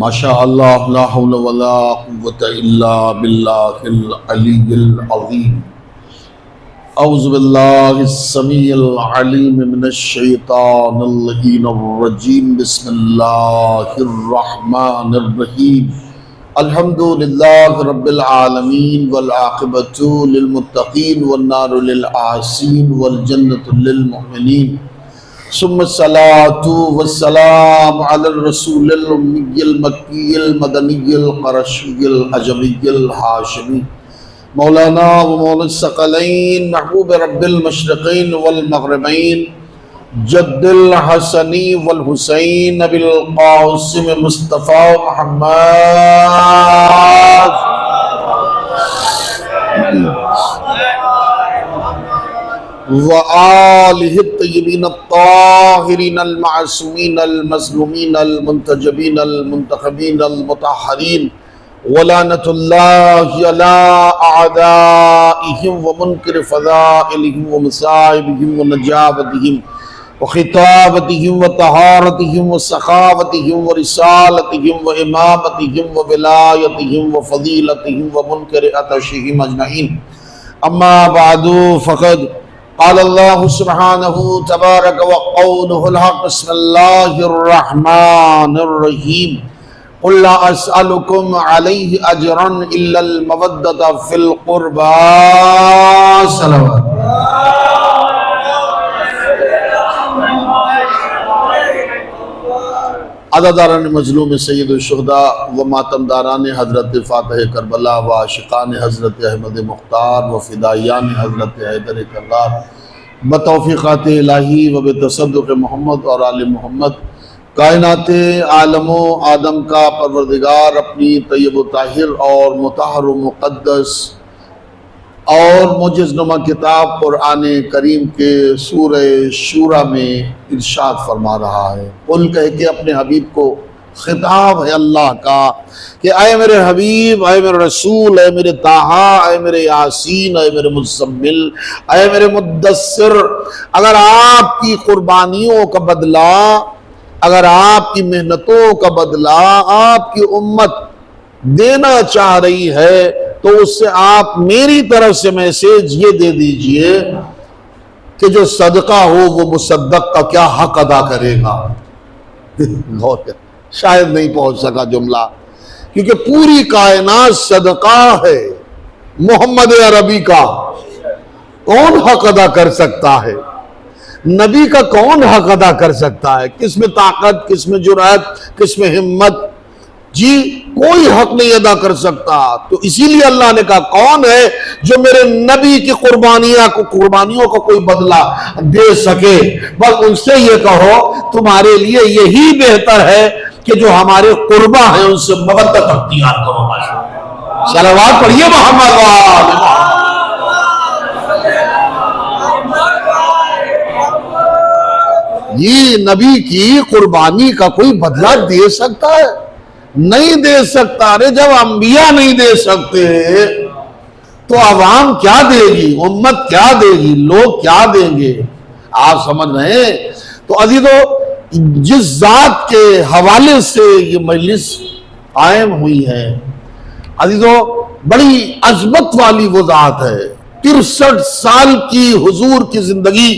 ماشاء اللہ لا حول ولا قوة الا باللہ العلی العظیم اعوذ باللہ السمیع العلیم من الشیطان اللعین الرجیم بسم اللہ الرحمن الرحیم الحمدللہ رب العالمین والعاقبۃ للمتقین والنار للعاصین والجنة للمؤمنین ثم الصلاة والسلام على الرسول الأمي المكي المدني القرشي العجمي الهاشمي مولانا ومولا الثقلين محبوب رب المشرقين والمغربين جد الحسن والحسين أبي القاسم مصطفى محمد وآلہ الطیبین الطاہرین المعصومین المظلومین المنتجبین المنتخبین المطہرین ولعنۃ اللہ علی اعدائہم ومنکر فضائلہم ومصائبہم ونجابتہم وخطابتہم وطہارتہم وسخاوتہم ورسالتہم وامامتہم وولایتہم وفضیلتہم ومنکر عطشہم اجمعین اما بعد فقد قال اللہ سبحانہ تبارک وقولہ الحق بسم اللہ الرحمن الرحیم قل لا اسألکم علیہ اجرا الا المودۃ فی القربى صلوات عزاداران مظلوم سید الشہداء و ماتمداران حضرت فاتح کربلا و عاشقان حضرت احمد مختار و فدائیان حضرت حیدر کرار بتوفیقات الہی و بتصدق محمد اور آل محمد کائنات عالم و آدم کا پروردگار اپنی طیب و طاہر اور مطہر و مقدس اور معجز نما کتاب قرآن کریم کے سورہ شورى میں ارشاد فرما رہا ہے۔ قل کہہ کے اپنے حبیب کو خطاب ہے اللہ کا کہ اے میرے حبیب، اے میرے رسول، اے میرے طٰہٰ، اے میرے یاسین، اے میرے مزمل، اے میرے مدثر، اگر آپ کی قربانیوں کا بدلہ، اگر آپ کی محنتوں کا بدلہ آپ کی امت دینا چاہ رہی ہے تو اس سے آپ میری طرف سے میسیج یہ دے دیجئے کہ جو صدقہ ہو وہ مصدق کا کیا حق ادا کرے گا۔ غور کر، شاید نہیں پہنچ سکا جملہ، کیونکہ پوری کائنات صدقہ ہے محمد عربی کا۔ کون حق ادا کر سکتا ہے؟ نبی کا کون حق ادا کر سکتا ہے؟ کس میں طاقت، کس میں جرأت، کس میں ہمت؟ جی کوئی حق نہیں ادا کر سکتا۔ تو اسی لیے اللہ نے کہا کون ہے جو میرے نبی کی قربانیوں کو کوئی بدلہ دے سکے؟ بس ان سے یہ کہو تمہارے لیے یہی بہتر ہے کہ جو ہمارے قربا ہیں ان سے مودت اختیار کرو۔ صلوات پڑھیے محمد وآلہ۔ یہ نبی کی قربانی کا کوئی بدلہ دے سکتا ہے؟ نہیں دے سکتا۔ رے جب انبیاء نہیں دے سکتے تو عوام کیا دے گی، امت کیا دے گی، لوگ کیا دیں گے؟ آپ سمجھ رہے ہیں؟ تو عزیزو، جس ذات کے حوالے سے یہ مجلس قائم ہوئی ہے عزیزو، بڑی عظمت والی وہ ذات ہے۔ 63 سال کی حضور کی زندگی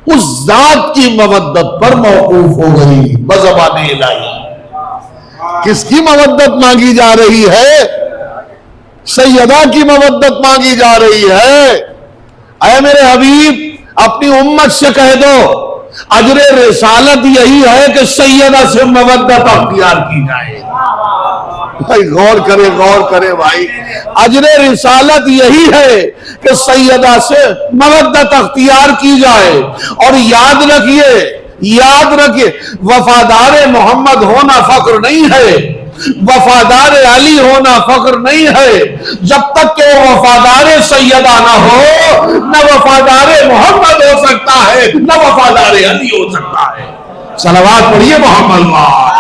اس ذات کی مودت پر موقوف ہو گئی بزبان الہی۔ کس کی مودت مانگی جا رہی ہے؟ سیدہ کی مودت مانگی جا رہی ہے۔ اے میرے حبیب، اپنی امت سے کہہ دو اجر رسالت یہی ہے کہ سیدہ سے مودت اختیار کی جائے۔ بھائی غور کرے بھائی، اجر رسالت یہی ہے کہ سیدہ سے مودت اختیار کی جائے۔ اور یاد رکھیے وفادار محمد ہونا فخر نہیں ہے، وفادار علی ہونا فخر نہیں ہے۔ جب تک کہ وہ وفادار سیدہ نہ ہو، نہ وفادار محمد ہو سکتا ہے، نہ وفادار علی ہو سکتا ہے۔ صلوات پڑھیے محمد وآلہ۔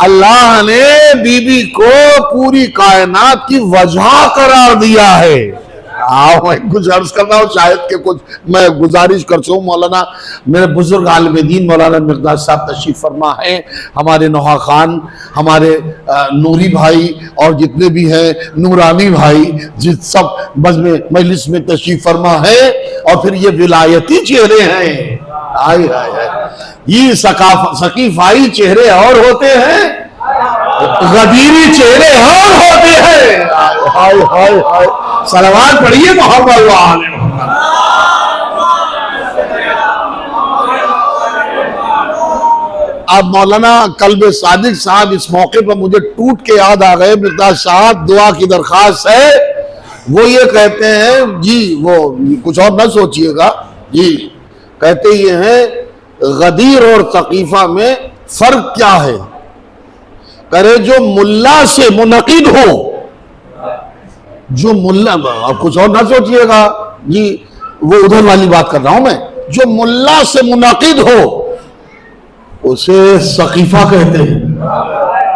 اللہ نے بی بی کو پوری کائنات کی وجہ قرار دیا ہے۔ میں کچھ عرض کرنا ہوں، شاید کہ کچھ میں گزارش کر سکوں. مولانا میرے بزرگ عالم دین مولانا مقداد صاحب تشریف فرما ہے، ہمارے نوحہ خان، ہمارے نوری بھائی اور جتنے بھی ہیں نورانی بھائی جس سب مجلس میں تشریف فرما ہے. اور پھر یہ ولایتی چہرے ہیں، آئے آئے یہ ثقیفائی چہرے اور ہوتے ہیں، غدیری چہرے اور ہوتے ہیں. ہائے ہائے ہائے، صلوات پڑھیے محمد و آل محمد. اب مولانا قلب صادق صاحب اس موقع پر مجھے ٹوٹ کے یاد آ گئے. مقداد صاحب دعا کی درخواست ہے. وہ یہ کہتے ہیں جی، وہ کچھ اور نہ سوچئے گا جی، کہتے یہ ہیں غدیر اور ثقیفہ میں فرق کیا ہے؟ کرے جو ملا سے منعقد ہو، جو ملا، اب کچھ اور نہ سوچئے گا جی، وہ ادھر والی بات کر رہا ہوں میں، جو ملا سے منعقد ہو اسے ثقیفہ کہتے ہیں.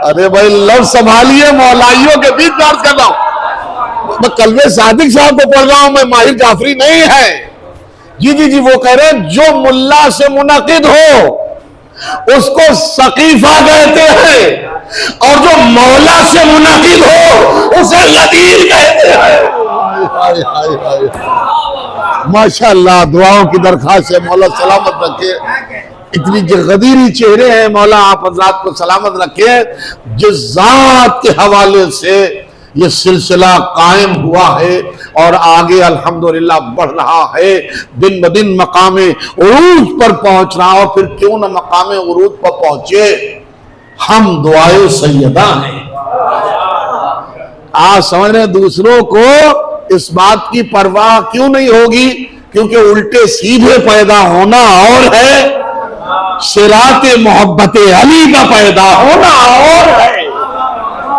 ارے بھائی لفظ سنبھالیے، مولائیوں کے بیچ بات کر رہا ہوں. میں قلب صادق صاحب کو پڑھ رہا ہوں، میں ماہر جعفری نہیں ہے. جی جی جی، وہ کہہ رہے ہیں جو ملا سے منعقد ہو اس کو ثقیفہ کہتے ہیں، اور جو مولا سے منعقد ہو اسے غدیر کہتے ہیں. ماشاءاللہ، دعاؤں کی درخواست ہے، مولا سلامت رکھے. اتنی غدیری چہرے ہیں، مولا آپ حضرات کو سلامت رکھے. جس ذات کے حوالے سے یہ سلسلہ قائم ہوا ہے اور آگے الحمدللہ بڑھ رہا ہے، دن بدن مقام عروج پر پہنچ رہا. اور پھر کیوں نہ مقام عروج پر پہنچے، ہم دعائے سیدہ ہیں. آپ سمجھ رہے ہیں دوسروں کو اس بات کی پرواہ کیوں نہیں ہوگی؟ کیونکہ الٹے سیدھے پیدا ہونا اور ہے، صراط محبت علی کا پیدا ہونا اور ہے.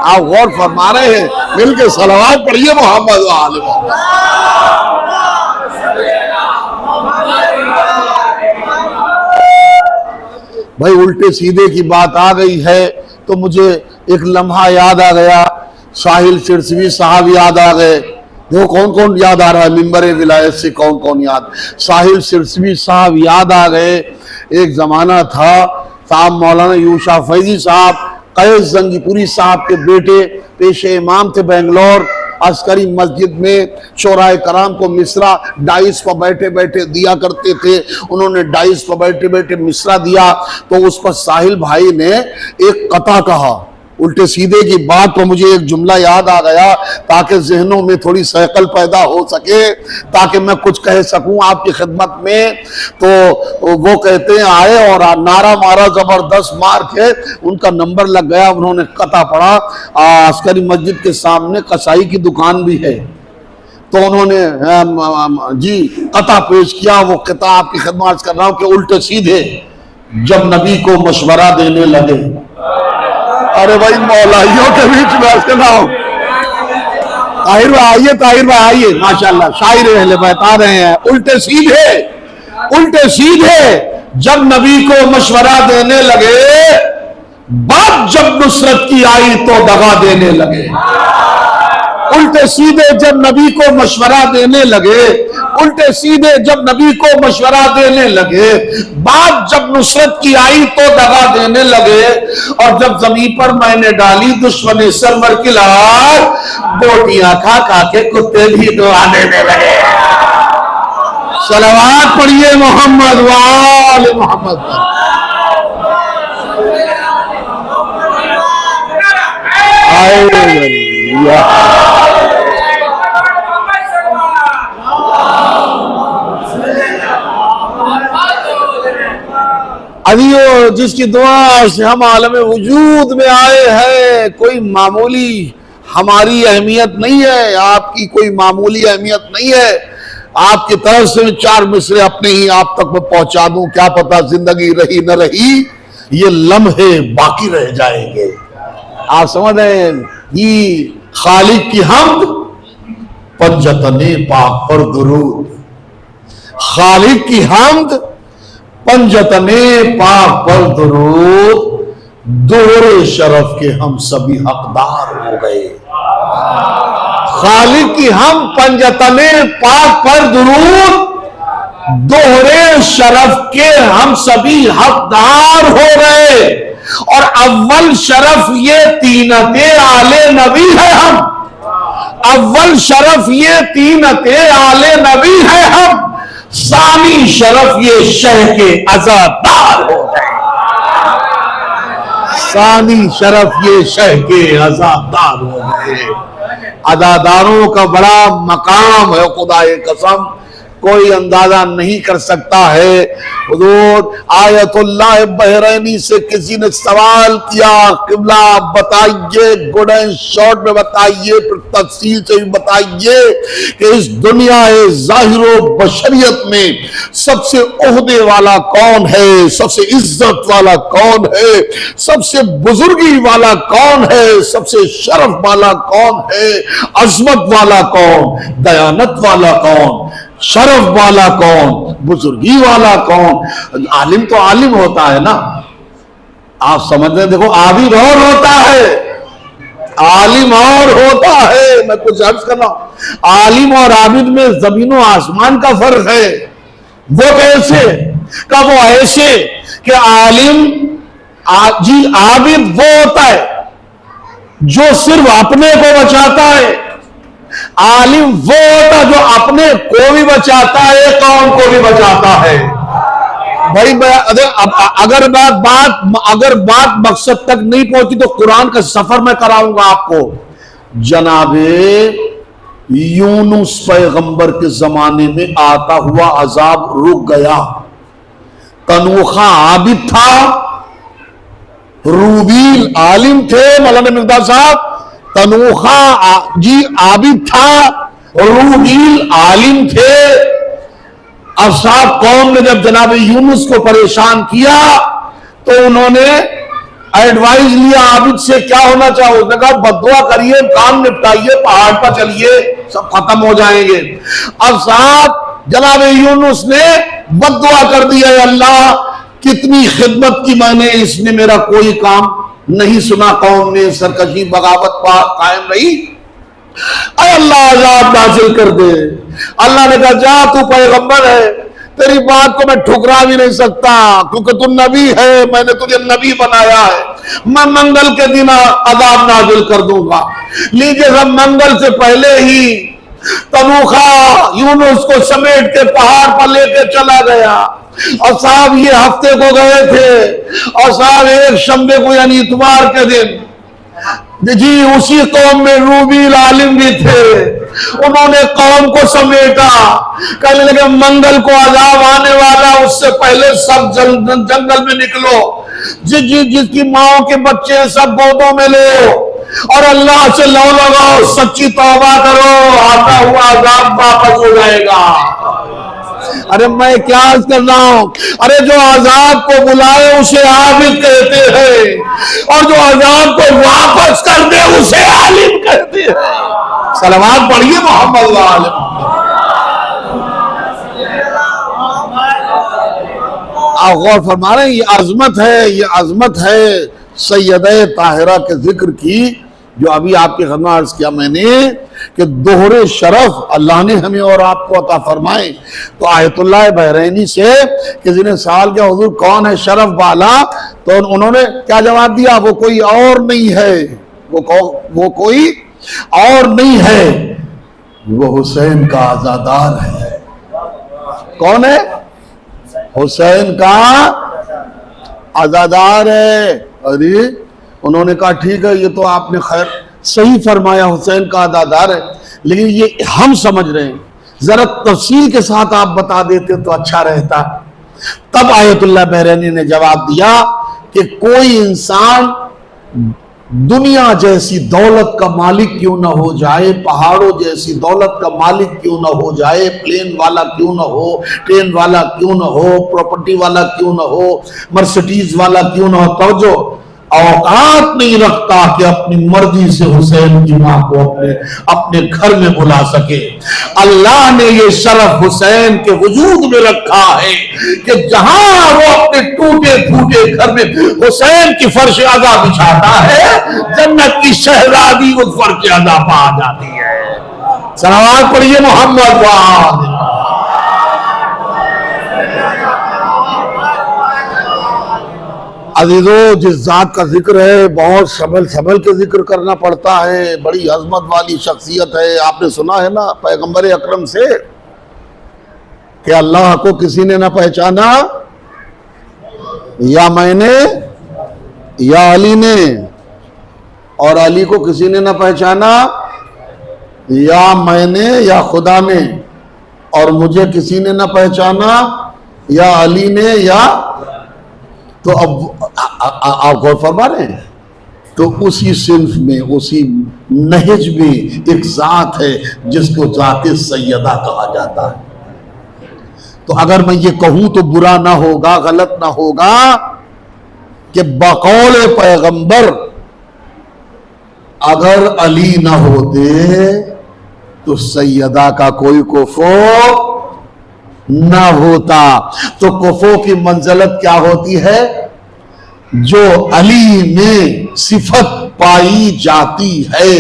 آپ غور فرما رہے ہیں؟ مل کے صلوات پڑھیے محمد و آل محمد. بھائی الٹے سیدھے کی بات آ گئی ہے تو مجھے ایک لمحہ یاد آ گیا، ساحل سرسوی صاحب یاد آ گئے. دیکھو کون کون یاد آ رہا ہے ممبر ولایت سے، کون کون یاد. ساحل سرسوی صاحب یاد آ گئے. ایک زمانہ تھا صاحب مولانا یوشا فیضی صاحب قیس زنگی پوری صاحب کے بیٹے پیش امام تھے بنگلور. عسکری مسجد میں شورائے کرام کو مصرع ڈائس پر بیٹھے بیٹھے دیا کرتے تھے. انہوں نے ڈائس پر بیٹھے بیٹھے مصرع دیا تو اس پر ساحل بھائی نے ایک قطع کہا. الٹے سیدھے کی بات پر مجھے ایک جملہ یاد آ گیا تاکہ ذہنوں میں تھوڑی سیقل پیدا ہو سکے، تاکہ میں کچھ کہہ سکوں آپ کی خدمت میں. تو وہ کہتے ہیں آئے اور نعرہ مارا زبردست مار کے، ان کا نمبر لگ گیا. انہوں نے قطع پڑھا. عسکری مسجد کے سامنے کسائی کی دکان بھی ہے، تو انہوں نے جی قطع پیش کیا. وہ قطع آپ کی خدمت کر رہا ہوں کہ الٹے سیدھے جب نبی کو مشورہ دینے لگے. ارے بھائی مولائیوں کے بیچ میں اس کے نام طاہر بھائی آئیے، طاہر بھائی آئیے. ماشاءاللہ شاعر اہل بیت آ رہے ہیں. الٹے سیدھے جب نبی کو مشورہ دینے لگے، بات جب نصرت کی آئی تو دغا دینے لگے. الٹے سیدھے جب نبی کو مشورہ دینے لگے، الٹے سیدھے جب نبی کو مشورہ دینے لگے، بات جب نصرت کی آئی تو دغا دینے لگے. اور جب زمین پر میں نے ڈالی دشمن سرور کی لار، بوٹیاں کھا کھا کے کتے بھی دعا دینے لگے. صلوات پڑھیے محمد و آل محمد. ابھی جس کی دعا سے ہم عالم وجود میں آئے ہیں، کوئی معمولی ہماری اہمیت نہیں ہے، آپ کی کوئی معمولی اہمیت نہیں ہے. آپ کی طرف سے 4 مصرے اپنے ہی آپ تک میں پہنچا دوں، کیا پتا زندگی رہی نہ رہی، یہ لمحے باقی رہ جائیں گے. آپ سمجھ رہے ہیں؟ یہ خالق کی حمد، پنجتن پاک پر درود. خالق کی حمد، پنجتن پاک پر درود، دور شرف کے ہم سبھی حقدار ہو گئے. خالق کی ہم پنجتن پاک پر درود دوہرے شرف کے ہم سبھی حقدار ہو گئے، اور اول شرف یہ طینت آل نبی ہے ہم، اول شرف یہ طینت آل نبی ہے ہم، ثانی شرف یہ شہ کے عزادار ہو گئے، ثانی شرف یہ شہ کے عزادار ہو گئے۔ عزاداروں کا بڑا مقام ہے، خدائے قسم کوئی اندازہ نہیں کر سکتا ہے۔ حضور آیت اللہ بحرینی سے کسی نے سوال کیا، قبلہ آپ بتائیے، گڈ اینڈ شارٹ میں بتائیے، پھر تفصیل سے بھی بتائیے کہ اس دنیا ظاہر و بشریت میں سب سے عہدے والا کون ہے، سب سے عزت والا کون ہے، سب سے بزرگی والا کون ہے، سب سے شرف والا کون ہے، عظمت والا کون، دیانت والا کون، شرف والا کون، بزرگی والا کون؟ عالم تو عالم ہوتا ہے نا، آپ سمجھ رہے ہیں؟ دیکھو عابد اور ہوتا ہے، عالم اور ہوتا ہے، میں کچھ عرض کر رہا ہوں، عالم اور عابد میں زمین و آسمان کا فرق ہے۔ وہ کیسے؟ کہ وہ ایسے کہ عالم جی عابد وہ ہوتا ہے جو صرف اپنے کو بچاتا ہے، عالم وہ ہوتا جو اپنے کو بھی بچاتا ہے، قوم کو بھی بچاتا ہے۔ بھائی اگر بات مقصد تک نہیں پہنچی تو قرآن کا سفر میں کراؤں گا آپ کو۔ جناب یونس پیغمبر کے زمانے میں آتا ہوا عذاب رک گیا، تنوخہ عابد تھا، روبیل عالم تھے، مولانا مقداد صاحب، تنوخہ جی عابد تھا، روبیل عالم تھے۔ اب صاحب قوم نے جب جناب یونس کو پریشان کیا تو انہوں نے ایڈوائز لیا عابد سے کیا ہونا چاہو، اس نے کہا بددعا کریے، کام نپٹائیے، پہاڑ پر چلیے، سب ختم ہو جائیں گے۔ اب صاحب جناب یونس نے بددعا کر دیا، اے اللہ کتنی خدمت کی میں نے، اس نے میرا کوئی کام نہیں سنا، قوم میں سرکشی بغاوت قائم رہی، اے اللہ عذاب نازل کر دے۔ اللہ نے کہا جا تو پیغمبر ہے، تیری بات کو میں ٹھکرا بھی نہیں سکتا کیونکہ تو نبی ہے، میں نے تجھے نبی بنایا ہے، میں منگل کے دن عذاب نازل کر دوں گا۔ لیجئے ہم منگل سے پہلے ہی تنوخہ یونس کو سمیٹ کے پہاڑ پر لے کے چلا گیا، اور صاحب یہ ہفتے کو گئے تھے، اور صاحب ایک شنبے کو یعنی اتوار کے دن جی اسی قوم میں روبیل عالم بھی تھے، انہوں نے قوم کو سمیٹا، کہنے لگے منگل کو عذاب آنے والا، اس سے پہلے سب جنگل میں نکلو، جس کی ماں کے بچے سب گودوں میں لو اور اللہ سے لو لگاؤ، سچی توبہ کرو، آتا ہوا عذاب واپس ہو جائے گا۔ ارے میں کیا عرض کر رہا ہوں، ارے جو عذاب کو بلائے اسے عابد کہتے ہیں، اور جو عذاب کو واپس کر دے اسے عالم کہتے ہیں۔ صلوات پڑھیے محمد علیہ وسلم۔ آپ غور فرما رہے ہیں، یہ عظمت ہے سیدہ طاہرہ کے ذکر کی، جو ابھی آپ کے خدمت عرض کیا میں نے کہ دوہرے شرف اللہ نے ہمیں اور آپ کو عطا فرمائے۔ تو آیت اللہ بحرینی سے کسی نے سوال کیا حضور کون ہے شرف والا، تو انہوں نے کیا جواب دیا، وہ کوئی اور نہیں ہے، وہ کوئی اور نہیں ہے، وہ حسین کا عزادار ہے۔ کون ہے؟ حسین کا عزادار ہے۔ ارے انہوں نے کہا ٹھیک ہے، یہ تو آپ نے خیر صحیح فرمایا، حسین کا عزادار ہے، لیکن یہ ہم سمجھ رہے ہیں، ذرا تفصیل کے ساتھ آپ بتا دیتے تو اچھا رہتا۔ تب آیت اللہ بحرینی نے جواب دیا کہ کوئی انسان دنیا جیسی دولت کا مالک کیوں نہ ہو جائے، پہاڑوں جیسی دولت کا مالک کیوں نہ ہو جائے، پلین والا کیوں نہ ہو، ٹرین والا کیوں نہ ہو، پراپرٹی والا کیوں نہ ہو، مرسیڈیز والا کیوں نہ ہو، توجہ اوقات نہیں رکھتا کہ اپنی مرضی سے حسین کی ماں کو اپنے گھر میں بلا سکے۔ اللہ نے یہ شرف حسین کے وجود میں رکھا ہے کہ جہاں وہ اپنے ٹوٹے پھوٹے گھر میں حسین کی فرش عزا بچھاتا ہے، جنت کی شہزادی اس فرش عزا پا جاتی ہے۔ صلوات پڑھیے محمد وآلہ۔ عزیزو، جس ذات کا ذکر ہے بہت سنبھل کے ذکر کرنا پڑتا ہے، بڑی عظمت والی شخصیت ہے۔ آپ نے سنا ہے نا پیغمبر اکرم سے کہ اللہ کو کسی نے نہ پہچانا، یا میں نے یا علی نے، اور علی کو کسی نے نہ پہچانا یا میں نے یا خدا نے، اور مجھے کسی نے نہ پہچانا یا علی نے یا، تو اب آپ غور فرما رہے ہیں، تو اسی صنف میں اسی نہج میں ایک ذات ہے جس کو ذات سیدہ کہا جاتا ہے۔ تو اگر میں یہ کہوں تو برا نہ ہوگا، غلط نہ ہوگا کہ بقول پیغمبر اگر علی نہ ہوتے تو سیدہ کا کوئی کفو نہ ہوتا۔ تو کفو کی منزلت کیا ہوتی ہے؟ جو علی میں صفت پائی جاتی ہے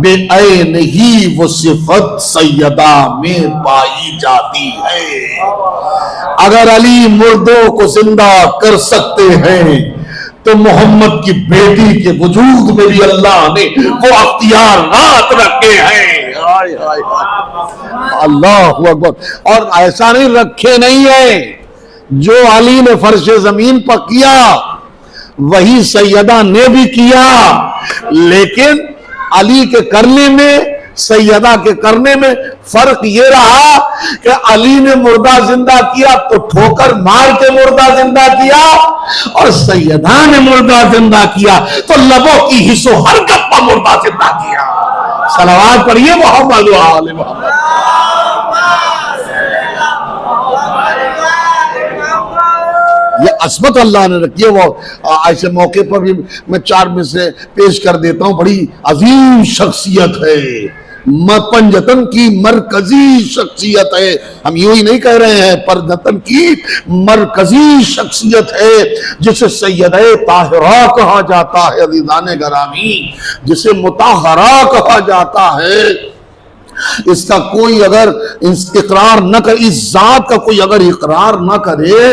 بے عین ہی وہ صفت سیدہ میں پائی جاتی ہے۔ اگر علی مردوں کو زندہ کر سکتے ہیں تو محمد کی بیٹی کے وجود میں بھی اللہ نے وہ اختیارات رکھے ہیں۔ اللہ اکبر۔ اور ایسا نہیں رکھے نہیں ہے، جو علی نے فرش زمین پر کیا وہی سیدہ نے بھی کیا، لیکن علی کے کرنے میں سیدہ کے کرنے میں فرق یہ رہا کہ علی نے مردہ زندہ کیا تو ٹھوکر مار کے مردہ زندہ کیا، اور سیدہ نے مردہ زندہ کیا تو لبوں کی حص و حرکت پر مردہ زندہ کیا۔ صلوات پڑھیے محمد وآلہ محمد۔ یہ عظمت اللہ نے رکھی ہے۔ وہ ایسے موقع پر بھی میں چار میں سے پیش کر دیتا ہوں، بڑی عظیم شخصیت ہے، پنجتن کی مرکزی شخصیت ہے، ہم یوں ہی نہیں کہہ رہے ہیں، پنجتن کی مرکزی شخصیت ہے، جسے سیدہ طاہرہ کہا جاتا ہے۔ عزیزان گرامی، جسے مطہرہ کہا جاتا ہے، اس کا کوئی اگر اقرار نہ کرے، اس ذات کا کوئی اگر اقرار نہ کرے،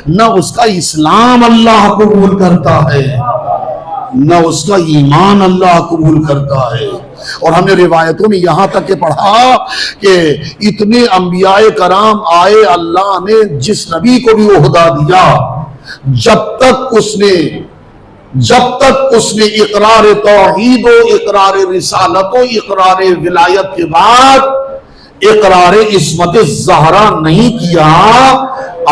نہ اس کا اسلام اللہ قبول کرتا ہے، نہ اس کا ایمان اللہ قبول کرتا ہے۔ اور ہم نے روایتوں میں یہاں تک کہ پڑھا کہ اتنے انبیاء کرام آئے، اللہ نے جس نبی کو بھی عہدہ دیا، جب تک اس نے اقرار توحید و اقرار رسالت و اقرار ولایت کے بعد اقرار عصمت زہرا نہیں کیا،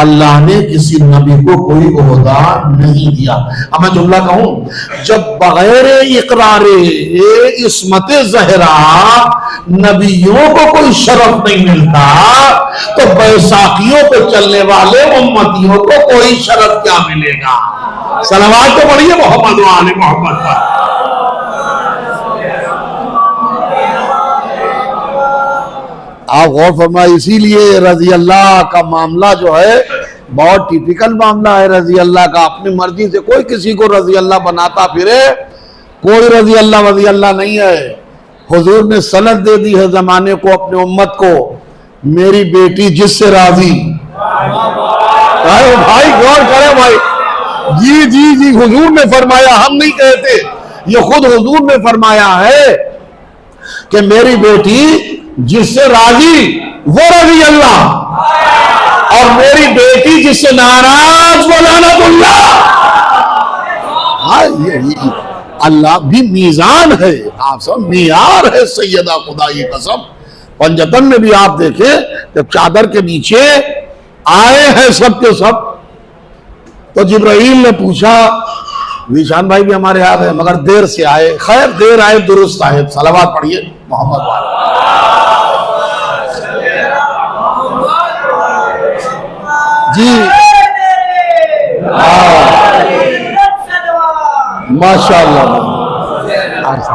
اللہ نے کسی نبی کو کوئی عہدہ نہیں دیا۔ اب میں جملہ کہوں، جب بغیر اقرار عصمت زہرا نبیوں کو کوئی شرف نہیں ملتا تو بیساکھیوں پہ چلنے والے امتیوں کو کوئی شرف کیا ملے گا؟ صلوات تو پڑھیے محمد وآلہ محمد پر۔ آپ غور فرمائے، اسی لیے رضی اللہ کا معاملہ جو ہے بہت ٹیپیکل معاملہ ہے۔ رضی اللہ کا اپنی مرضی سے کوئی کسی کو رضی اللہ بناتا پھرے، کوئی رضی اللہ نہیں ہے۔ حضور نے سند دے دی ہے زمانے کو، اپنے امت کو، میری بیٹی جس سے راضی۔ بھائی غور کرے بھائی، جی حضور نے فرمایا، ہم نہیں کہتے، یہ خود حضور نے فرمایا ہے کہ میری بیٹی جس سے راضی وہ رضی اللہ، اور میری بیٹی جس سے ناراض وہ لعنت اللہ۔ اللہ بھی میزان ہے، آپ سب معیار ہے سیدہ خدا کی قسم۔ پنجتن میں بھی آپ دیکھیں، جب چادر کے نیچے آئے ہیں سب کے سب، تو جبرائیل نے پوچھا، ویشان بھائی بھی ہمارے یاد ہے، مگر دیر سے آئے، خیر دیر آئے درست آئے۔ صلوات پڑھیے محمد والے۔ جی ماشاءاللہ،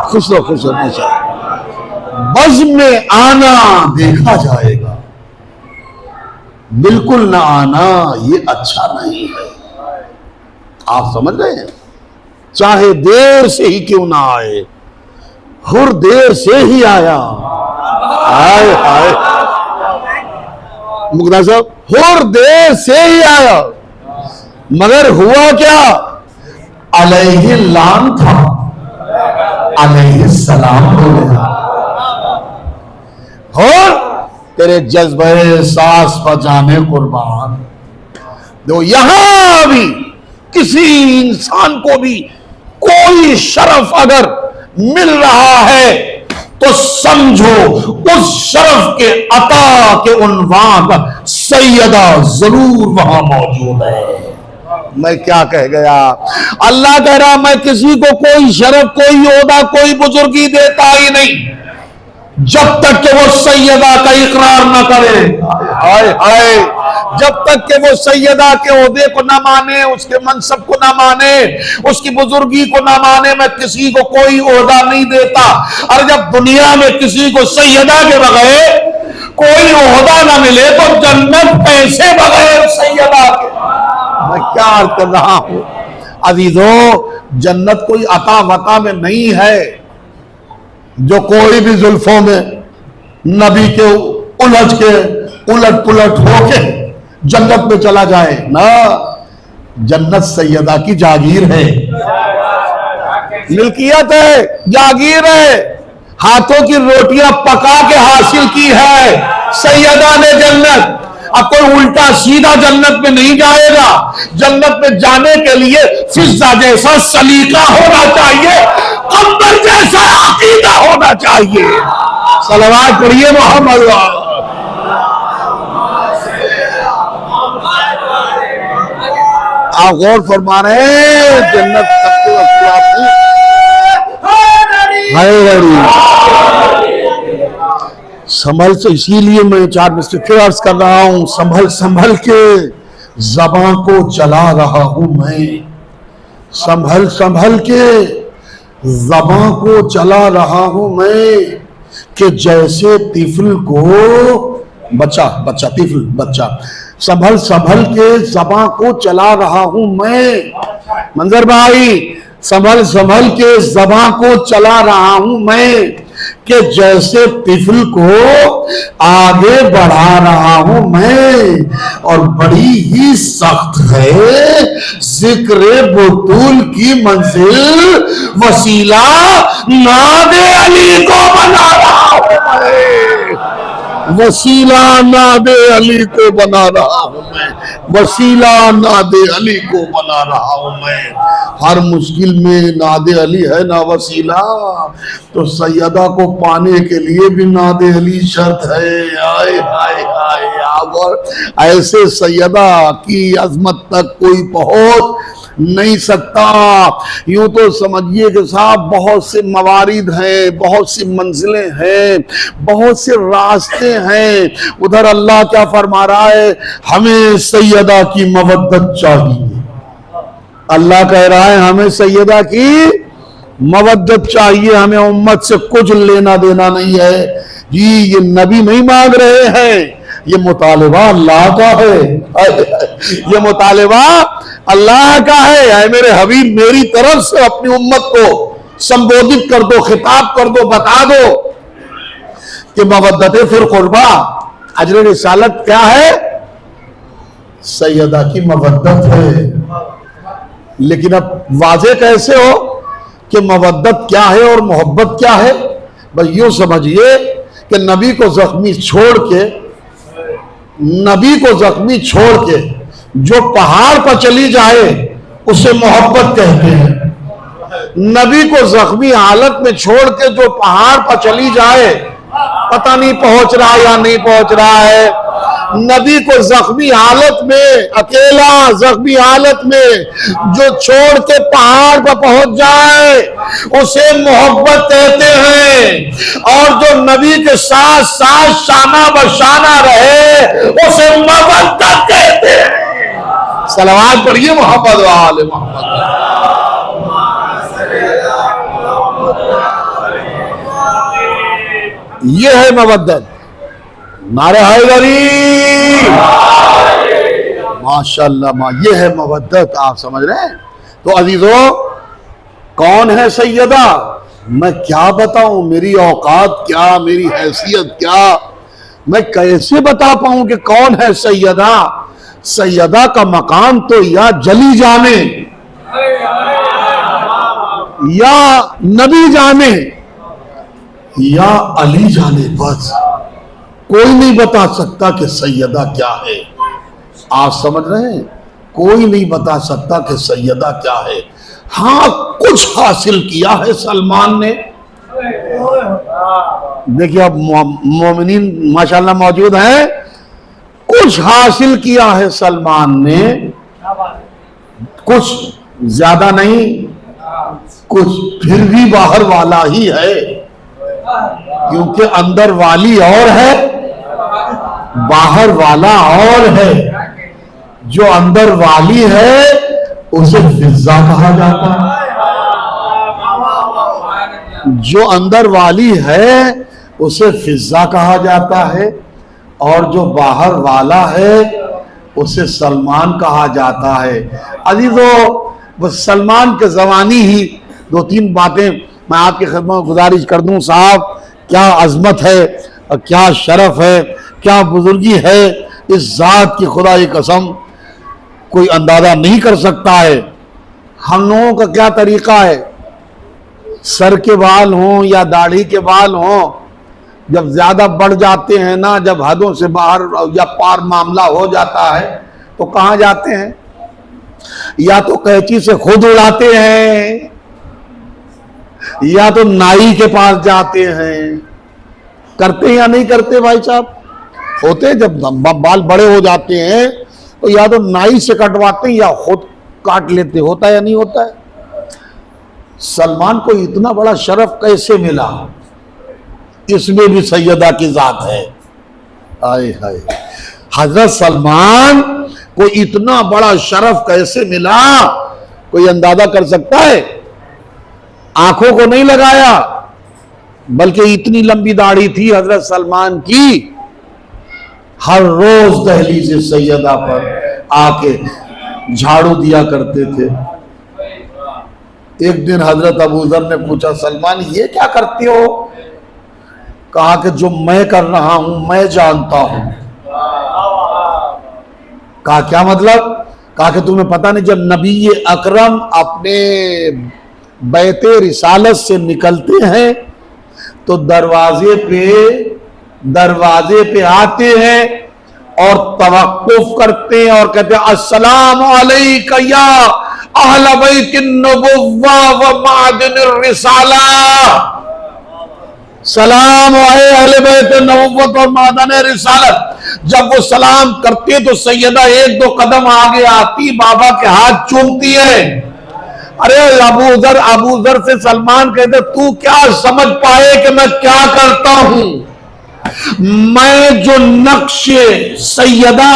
خوش ہو ماشاءاللہ۔ بزم میں آنا دیکھا جائے گا، بالکل نہ آنا یہ اچھا نہیں ہے۔ آپ سمجھ رہے ہیں؟ چاہے دیر سے ہی کیوں نہ آئے، ہر دیر سے ہی آیا، ہائے ہائے مقدار صاحب حور دیر سے ہی آیا مگر ہوا کیا؟ علیہ لان تھا، علیہ السلام بولے اور تیرے جذبہ احساس پر جانے قربان دو۔ یہاں بھی کسی انسان کو بھی کوئی شرف اگر مل رہا ہے تو سمجھو اس شرف کے عطا کے عنوان سیدہ ضرور وہاں موجود ہے۔ میں کیا کہہ گیا؟ اللہ کہہ رہا میں کسی کو کوئی شرف، کوئی عہدہ، کوئی بزرگی دیتا ہی نہیں جب تک کہ وہ سیدہ کا اقرار نہ کرے۔ ہائے ہائے، جب تک کہ وہ سیدہ کے عہدے کو نہ مانے، اس کے منصب کو نہ مانے، اس کی بزرگی کو نہ مانے، میں کسی کو کوئی عہدہ نہیں دیتا۔ اور جب دنیا میں کسی کو سیدہ کے بغیر کوئی عہدہ نہ ملے تو جنت کیسے بغیر سیدہ کے؟ میں کیا عرض کر رہا ہوں عزیزو، جنت کوئی عطا وطا میں نہیں ہے جو کوئی بھی زلفوں میں نبی کے الجھ کے الٹ پلٹ ہو کے جنت میں چلا جائے نا۔ جنت سیدہ کی جاگیر ہے، ملکیت ہے، جاگیر ہے، ہاتھوں کی روٹیاں پکا کے حاصل کی ہے سیدہ نے جنت۔ اب کوئی الٹا سیدھا جنت میں نہیں جائے گا۔ جنت میں جانے کے لیے فضہ جیسا سلیقہ ہونا چاہیے، قمر جیسا عقیدہ ہونا چاہیے۔ صلوات پڑھیے محمد۔ آپ غور فرما رہے ہیں جنت سب کو سنبھل سے، اسی لیے میں 4 مصرع عرض کر رہا ہوں، سنبھل سنبھل کے زبان کو چلا رہا ہوں میں، سنبھل سنبھل کے زبان کو چلا رہا ہوں میں، کہ جیسے طفل کو بچہ سنبھل سنبھل کے زبان کو چلا رہا ہوں میں۔ منظر بھائی، سنبھل سنبھل کے زبان کو چلا رہا ہوں میں، کہ جیسے طفل کو آگے بڑھا رہا ہوں میں۔ اور بڑی ہی سخت ہے ذکر بطول کی منزل، وسیلہ ناد علی کو بنا رہا ہوں میں، وسیلہ ناد علی کو بنا رہا ہوں میں، وسیلہ ناد علی کو بنا رہا ہوں میں۔ ہر مشکل میں ناد علی ہے نا وسیلہ، تو سیدہ کو پانے کے لیے بھی ناد علی شرط ہے۔ آئے آئے آئے، اور ایسے سیدہ کی عظمت تک کوئی پہنچ نہیں سکتا۔ یوں تو سمجھیے کہ صاحب بہت سے موارد ہیں، بہت سی منزلیں ہیں، بہت سے راستے ہیں۔ ادھر اللہ کیا فرما رہا ہے؟ ہمیں سیدہ کی مودت چاہیے۔ اللہ کہہ رہا ہے ہمیں سیدہ کی مودت چاہیے، ہمیں امت سے کچھ لینا دینا نہیں ہے جی۔ یہ نبی نہیں مانگ رہے ہیں، یہ مطالبہ اللہ کا ہے، یہ مطالبہ اللہ کا ہے۔ اے میرے حبیب، میری طرف سے اپنی امت کو سمبودت کر دو، خطاب کر دو، بتا دو کہ مودت فی القربہ اجر رسالت کیا ہے؟ سیدہ کی مودت ہے۔ لیکن اب واضح کیسے ہو کہ مودت کیا ہے اور محبت کیا ہے؟ بس یوں سمجھئے کہ نبی کو زخمی چھوڑ کے جو پہاڑ پر چلی جائے اسے محبت کہتے ہیں۔ نبی کو زخمی حالت میں چھوڑ کے جو پہاڑ پر چلی جائے، پتہ نہیں پہنچ رہا یا نہیں پہنچ رہا ہے، نبی کو زخمی حالت میں، اکیلا زخمی حالت میں جو چھوڑ کے پہاڑ پر پہنچ جائے اسے محبت کہتے ہیں، اور جو نبی کے ساتھ ساتھ شانہ بشانہ رہے اسے مودت کہتے ہیں۔ صلوات پڑھیے محمد و آل محمد۔ یہ ہے مودت۔ نعرہ حیدری، ماشاءاللہ، یہ ہے مودت۔ آپ سمجھ رہے ہیں؟ تو عزیزو، کون ہے سیدہ؟ میں کیا بتاؤں، میری اوقات کیا، میری حیثیت کیا، میں کیسے بتا پاؤں کہ کون ہے سیدہ؟ سیدہ کا مقام تو یا جلی جانے یا نبی جانے یا علی جانے، بس کوئی نہیں بتا سکتا کہ سیدہ کیا ہے۔ آپ سمجھ رہے ہیں؟ کوئی نہیں بتا سکتا کہ سیدہ کیا ہے۔ ہاں کچھ حاصل کیا ہے سلمان نے۔ دیکھیے اب مومنین ماشاءاللہ موجود ہیں، کچھ حاصل کیا ہے سلمان نے، کچھ زیادہ نہیں، کچھ پھر بھی باہر والا ہی ہے، کیونکہ اندر والی اور ہے، باہر والا اور ہے۔ جو اندر والی ہے اسے فضا کہا جاتا ہے، جو اندر والی ہے اسے فضا کہا جاتا ہے، اور جو باہر والا ہے اسے سلمان کہا جاتا ہے۔ عزیزو بس سلمان کے زمانی ہی دو تین باتیں میں آپ کی خدمت میں گزارش کر دوں۔ صاحب کیا عظمت ہے، کیا شرف ہے، کیا بزرگی ہے اس ذات کی، خدا کی قسم کوئی اندازہ نہیں کر سکتا ہے۔ ہم لوگوں کا کیا طریقہ ہے، سر کے بال ہوں یا داڑھی کے بال ہوں، جب زیادہ بڑھ جاتے ہیں نا، جب حدوں سے باہر یا پار معاملہ ہو جاتا ہے تو کہاں جاتے ہیں؟ یا تو قینچی سے خود اڑاتے ہیں یا تو نائی کے پاس جاتے ہیں۔ کرتے ہیں یا نہیں کرتے بھائی صاحب؟ ہوتے جب بال بڑے ہو جاتے ہیں تو یا تو نائی سے کٹواتے ہیں یا خود کاٹ لیتے، ہوتا ہے یا نہیں ہوتا ہے؟ سلمان کو اتنا بڑا شرف کیسے ملا؟ اس میں بھی سیدہ کی ذات ہے۔ آئے ہائے، حضرت سلمان کو اتنا بڑا شرف کیسے ملا؟ کوئی اندازہ کر سکتا ہے؟ آنکھوں کو نہیں لگایا، بلکہ اتنی لمبی داڑھی تھی حضرت سلمان کی، ہر روز دہلیز سیدہ پر آ کے جھاڑو دیا کرتے تھے۔ ایک دن حضرت ابوذر نے پوچھا، سلمان یہ کیا کرتے ہو؟ کہا کہ جو میں کر رہا ہوں میں جانتا ہوں۔ کہا کیا مطلب؟ کہا کہ تمہیں پتہ نہیں جب نبی اکرم اپنے بیت رسالت سے نکلتے ہیں تو دروازے پہ آتے ہیں اور توقف کرتے ہیں اور کہتے ہیں السلام علیکہ یا اہل بیت النبوہ و معدن الرسالہ، سلام اے اہل بیت النبوت اور معدن رسالت۔ جب وہ سلام کرتے تو سیدہ ایک دو قدم آگے آتی، بابا کے ہاتھ چومتی ہے۔ ارے ابوذر سے سلمان کہتے تو کیا سمجھ پائے کہ میں کیا کرتا ہوں؟ میں جو نقش سیدہ،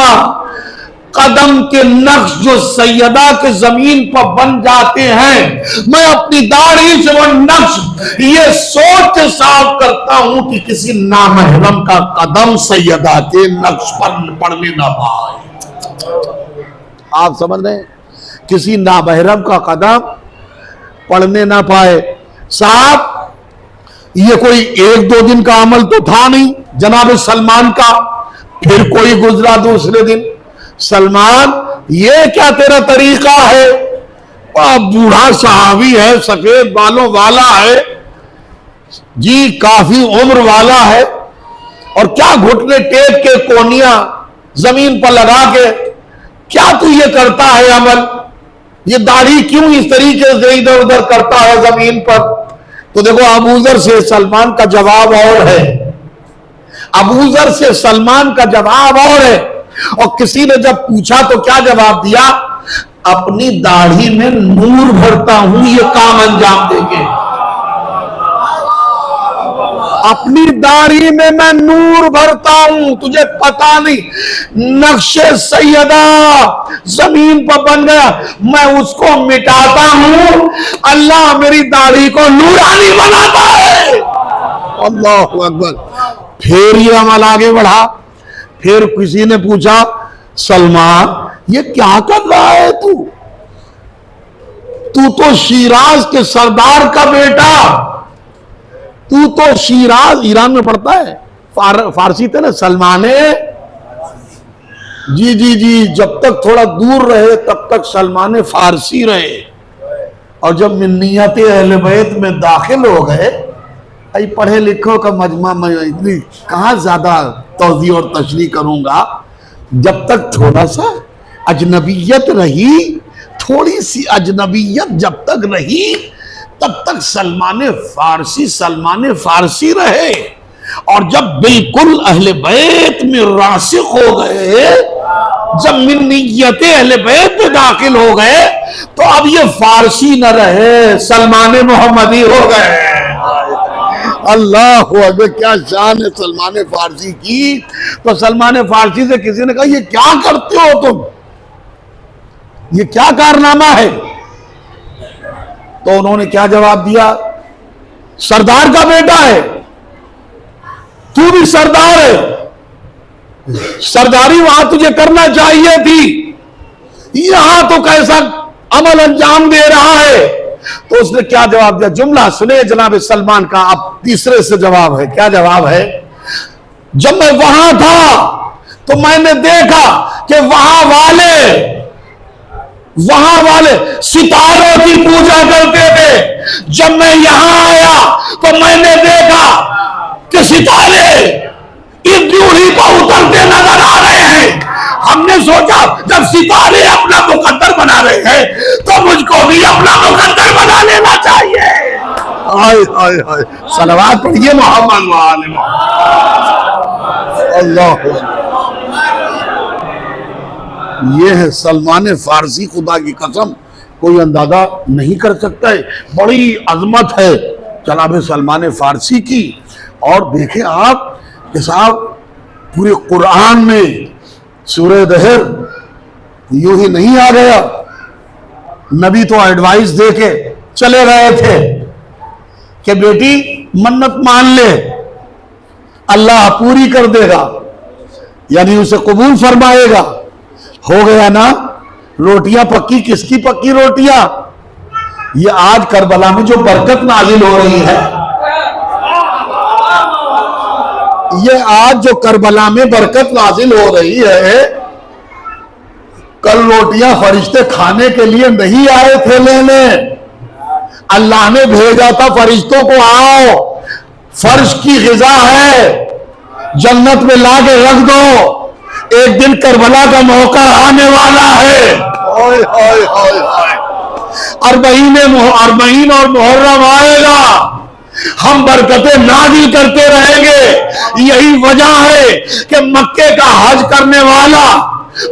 قدم کے نقش جو سیدہ کے زمین پر بن جاتے ہیں، میں اپنی داڑھی سے وہ نقش یہ سوچ کے صاف کرتا ہوں کہ کسی نامحرم کا قدم سیدہ کے نقش پر پڑنے نہ پائے۔ آپ سمجھ رہے ہیں؟ کسی نامحرم کا قدم پڑنے نہ پائے۔ صاحب یہ کوئی ایک دو دن کا عمل تو تھا نہیں جناب سلمان کا، پھر کوئی گزرا دوسرے دن، سلمان یہ کیا تیرا طریقہ ہے؟ بوڑھا صحابی ہے، سفید بالوں والا ہے جی، کافی عمر والا ہے، اور کیا گھٹنے ٹیک کے کونیاں زمین پر لگا کے کیا تو یہ کرتا ہے عمل؟ یہ داڑھی کیوں اس طریقے سے ادھر ادھر کرتا ہے زمین پر؟ تو دیکھو ابوذر سے سلمان کا جواب اور ہے، ابوذر سے سلمان کا جواب اور ہے۔ اور کسی نے جب پوچھا تو کیا جواب دیا؟ اپنی داڑھی میں نور بھرتا ہوں یہ کام انجام دے کے، اپنی داڑھی میں میں نور بھرتا ہوں، تجھے پتا نہیں نقش سیدہ زمین پر بن گیا، میں اس کو مٹاتا ہوں، اللہ میری داڑھی کو نورانی بناتا ہے۔ اللہ اکبر۔ پھر یہ عمل آگے بڑھا، پھر کسی نے پوچھا سلمان یہ کیا کر رہا ہے تو شیراز کے سردار کا بیٹا، تو شیراز ایران میں پڑھتا ہے، فارسی تھے نا سلمان، جی جب تک تھوڑا دور رہے تب تک سلمان فارسی رہے، اور جب منیت اہل بیت میں داخل ہو گئے، ای پڑھے لکھوں کا مجمع میں اتنی کہاں زیادہ توضیح اور تشریح کروں گا، جب تک تھوڑا سا اجنبیت رہی، تھوڑی سی اجنبیت جب تک رہی تب تک سلمان فارسی رہے، اور جب بالکل اہل بیت میں راسخ ہو گئے، جب منیت اہل بیت میں داخل ہو گئے تو اب یہ فارسی نہ رہے، سلمان محمدی ہو گئے۔ اللہ اکبر، کیا شان ہے سلمان فارسی کی۔ تو سلمان فارسی سے کسی نے کہا یہ کیا کرتے ہو تم، یہ کیا کارنامہ ہے؟ تو انہوں نے کیا جواب دیا؟ سردار کا بیٹا ہے، تو بھی سردار ہے، سرداری وہاں تجھے کرنا چاہیے تھی، یہاں تو کیسا عمل انجام دے رہا ہے؟ تو اس نے کیا جواب دیا؟ جملہ سنے جناب سلمان کا، اب تیسرے سے جواب ہے۔ کیا جواب ہے؟ جب میں وہاں تھا تو میں نے دیکھا کہ وہاں والے ستاروں کی پوجا کرتے تھے، جب میں یہاں آیا تو میں نے دیکھا کہ ستارے اس ڈیوڑی پر اترتے نظر آ رہے ہیں۔ ہم نے سوچا جب ستارے اپنا مقدر بنا رہے ہیں تو مجھ کو بھی اپنا مقدر بنا لینا چاہیے۔ آئے آئے آئے، صلوات پڑھیے محمد وآل محمد۔ اللہ، یہ ہے سلمان فارسی، خدا کی قسم کوئی اندازہ نہیں کر سکتا ہے، بڑی عظمت ہے جناب سلمان فارسی کی۔ اور دیکھیں آپ کہ صاحب پورے قرآن میں سورہ دہر یوں ہی نہیں آ گیا، نبی تو ایڈوائز دے کے چلے گئے تھے کہ بیٹی منت مان لے، اللہ پوری کر دے گا، یعنی اسے قبول فرمائے گا۔ ہو گیا نا؟ روٹیاں پکی، کس کی پکی روٹیاں؟ یہ آج کربلا میں جو برکت نازل ہو رہی ہے، یہ آج جو کربلا میں برکت نازل ہو رہی ہے، کل روٹیاں فرشتے کھانے کے لیے نہیں آئے تھے لینے، اللہ نے بھیجا تھا فرشتوں کو، آؤ فرش کی غذا ہے، جنت میں لا کے رکھ دو، ایک دن کربلا کا موقع آنے والا ہے۔ اربعین اور محرم آئے گا، ہم برکتیں نازل کرتے رہیں گے۔ یہی وجہ ہے کہ مکے کا حج کرنے والا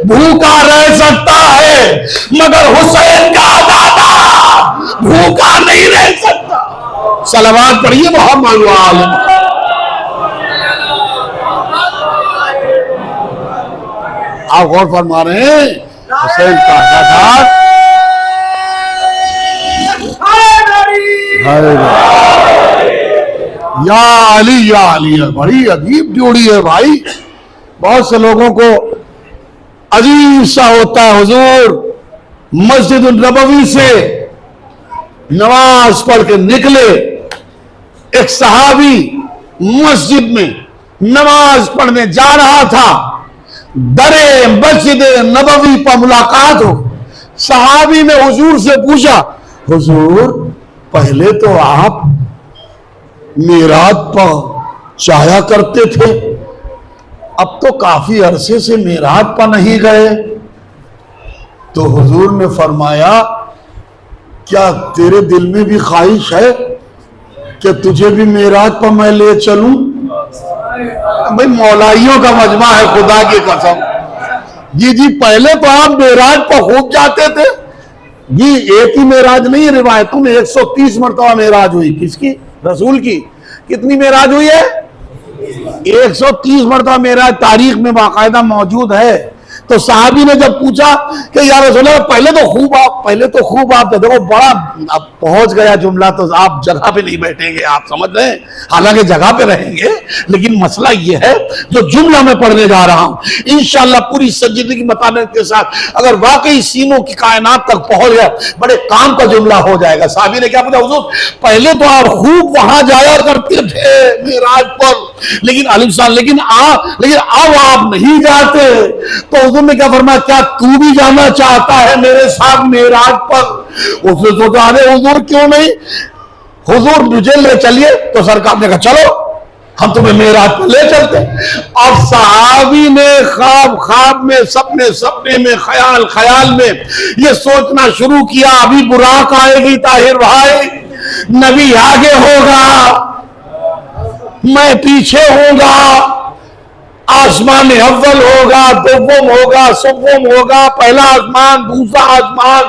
بھوکا رہ سکتا ہے، مگر حسین کا دادا بھوکا نہیں رہ سکتا۔ صلوات پڑھیے محمد وآل محمد۔ آپ غور فرما رہے ہیں، حسین کا دادا یا علی، بڑی عجیب جوڑی ہے بھائی۔ بہت سے لوگوں کو عجیب سا ہوتا ہے، حضور مسجد النبوی سے نماز پڑھ کے نکلے، ایک صحابی مسجد میں نماز پڑھنے جا رہا تھا، درے مسجد نبوی پر ملاقات ہو، صحابی نے حضور سے پوچھا، حضور پہلے تو آپ معراج پر جایا کرتے تھے، اب تو کافی عرصے سے معراج پر نہیں گئے۔ تو حضور نے فرمایا، کیا تیرے دل میں بھی خواہش ہے کہ تجھے بھی معراج پر میں لے چلوں؟ بھئی مولائیوں کا مجمع ہے، خدا کی قسم۔ جی پہلے تو آپ معراج پر خوب جاتے تھے۔ جی ایک ہی معراج نہیں، روایتوں میں 130 مرتبہ معراج ہوئی۔ کس کی؟ رسول کی۔ کتنی معراج ہوئی ہے؟ 130 مرتبہ معراج تاریخ میں باقاعدہ موجود ہے۔ تو صحابی نے جب پوچھا کہ یا رسول اللہ پہلے تو خوب آپ دیکھو بڑا اب پہنچ گیا جملہ تو آپ جگہ پہ نہیں بیٹھیں گے، آپ سمجھ رہے ہیں، حالانکہ جگہ پہ رہیں گے، لیکن مسئلہ یہ ہے جو جملہ میں پڑھنے جا رہا ہوں انشاءاللہ پوری سنجیدگی مطالعے کے ساتھ اگر واقعی سینوں کی کائنات تک پہنچ گیا بڑے کام کا جملہ ہو جائے گا۔ صحابی نے کیا پوچھا؟ حضور پہلے تو آپ خوب وہاں جایا کرتے تھے معراج پر، لیکن اب آپ نہیں جاتے۔ تو حضور نے کیا فرمایا؟ کیا تو بھی جانا چاہتا ہے میرے ساتھ معراج پر؟ اس نے سوچا ارے حضور کیوں نہیں، حضور مجھے لے چلیے۔ تو سرکار نے کہا چلو ہم تمہیں معراج پر لے چلتے۔ اور صحابی نے خواب میں سپنے میں خیال میں یہ سوچنا شروع کیا ابھی براق آئے گی طاہر بھائی، نبی آگے ہوگا میں پیچھے ہوں گا، آسمان اول ہوگا، دوم ہوگا، سوم ہوگا، پہلا آسمان دوسرا آسمان،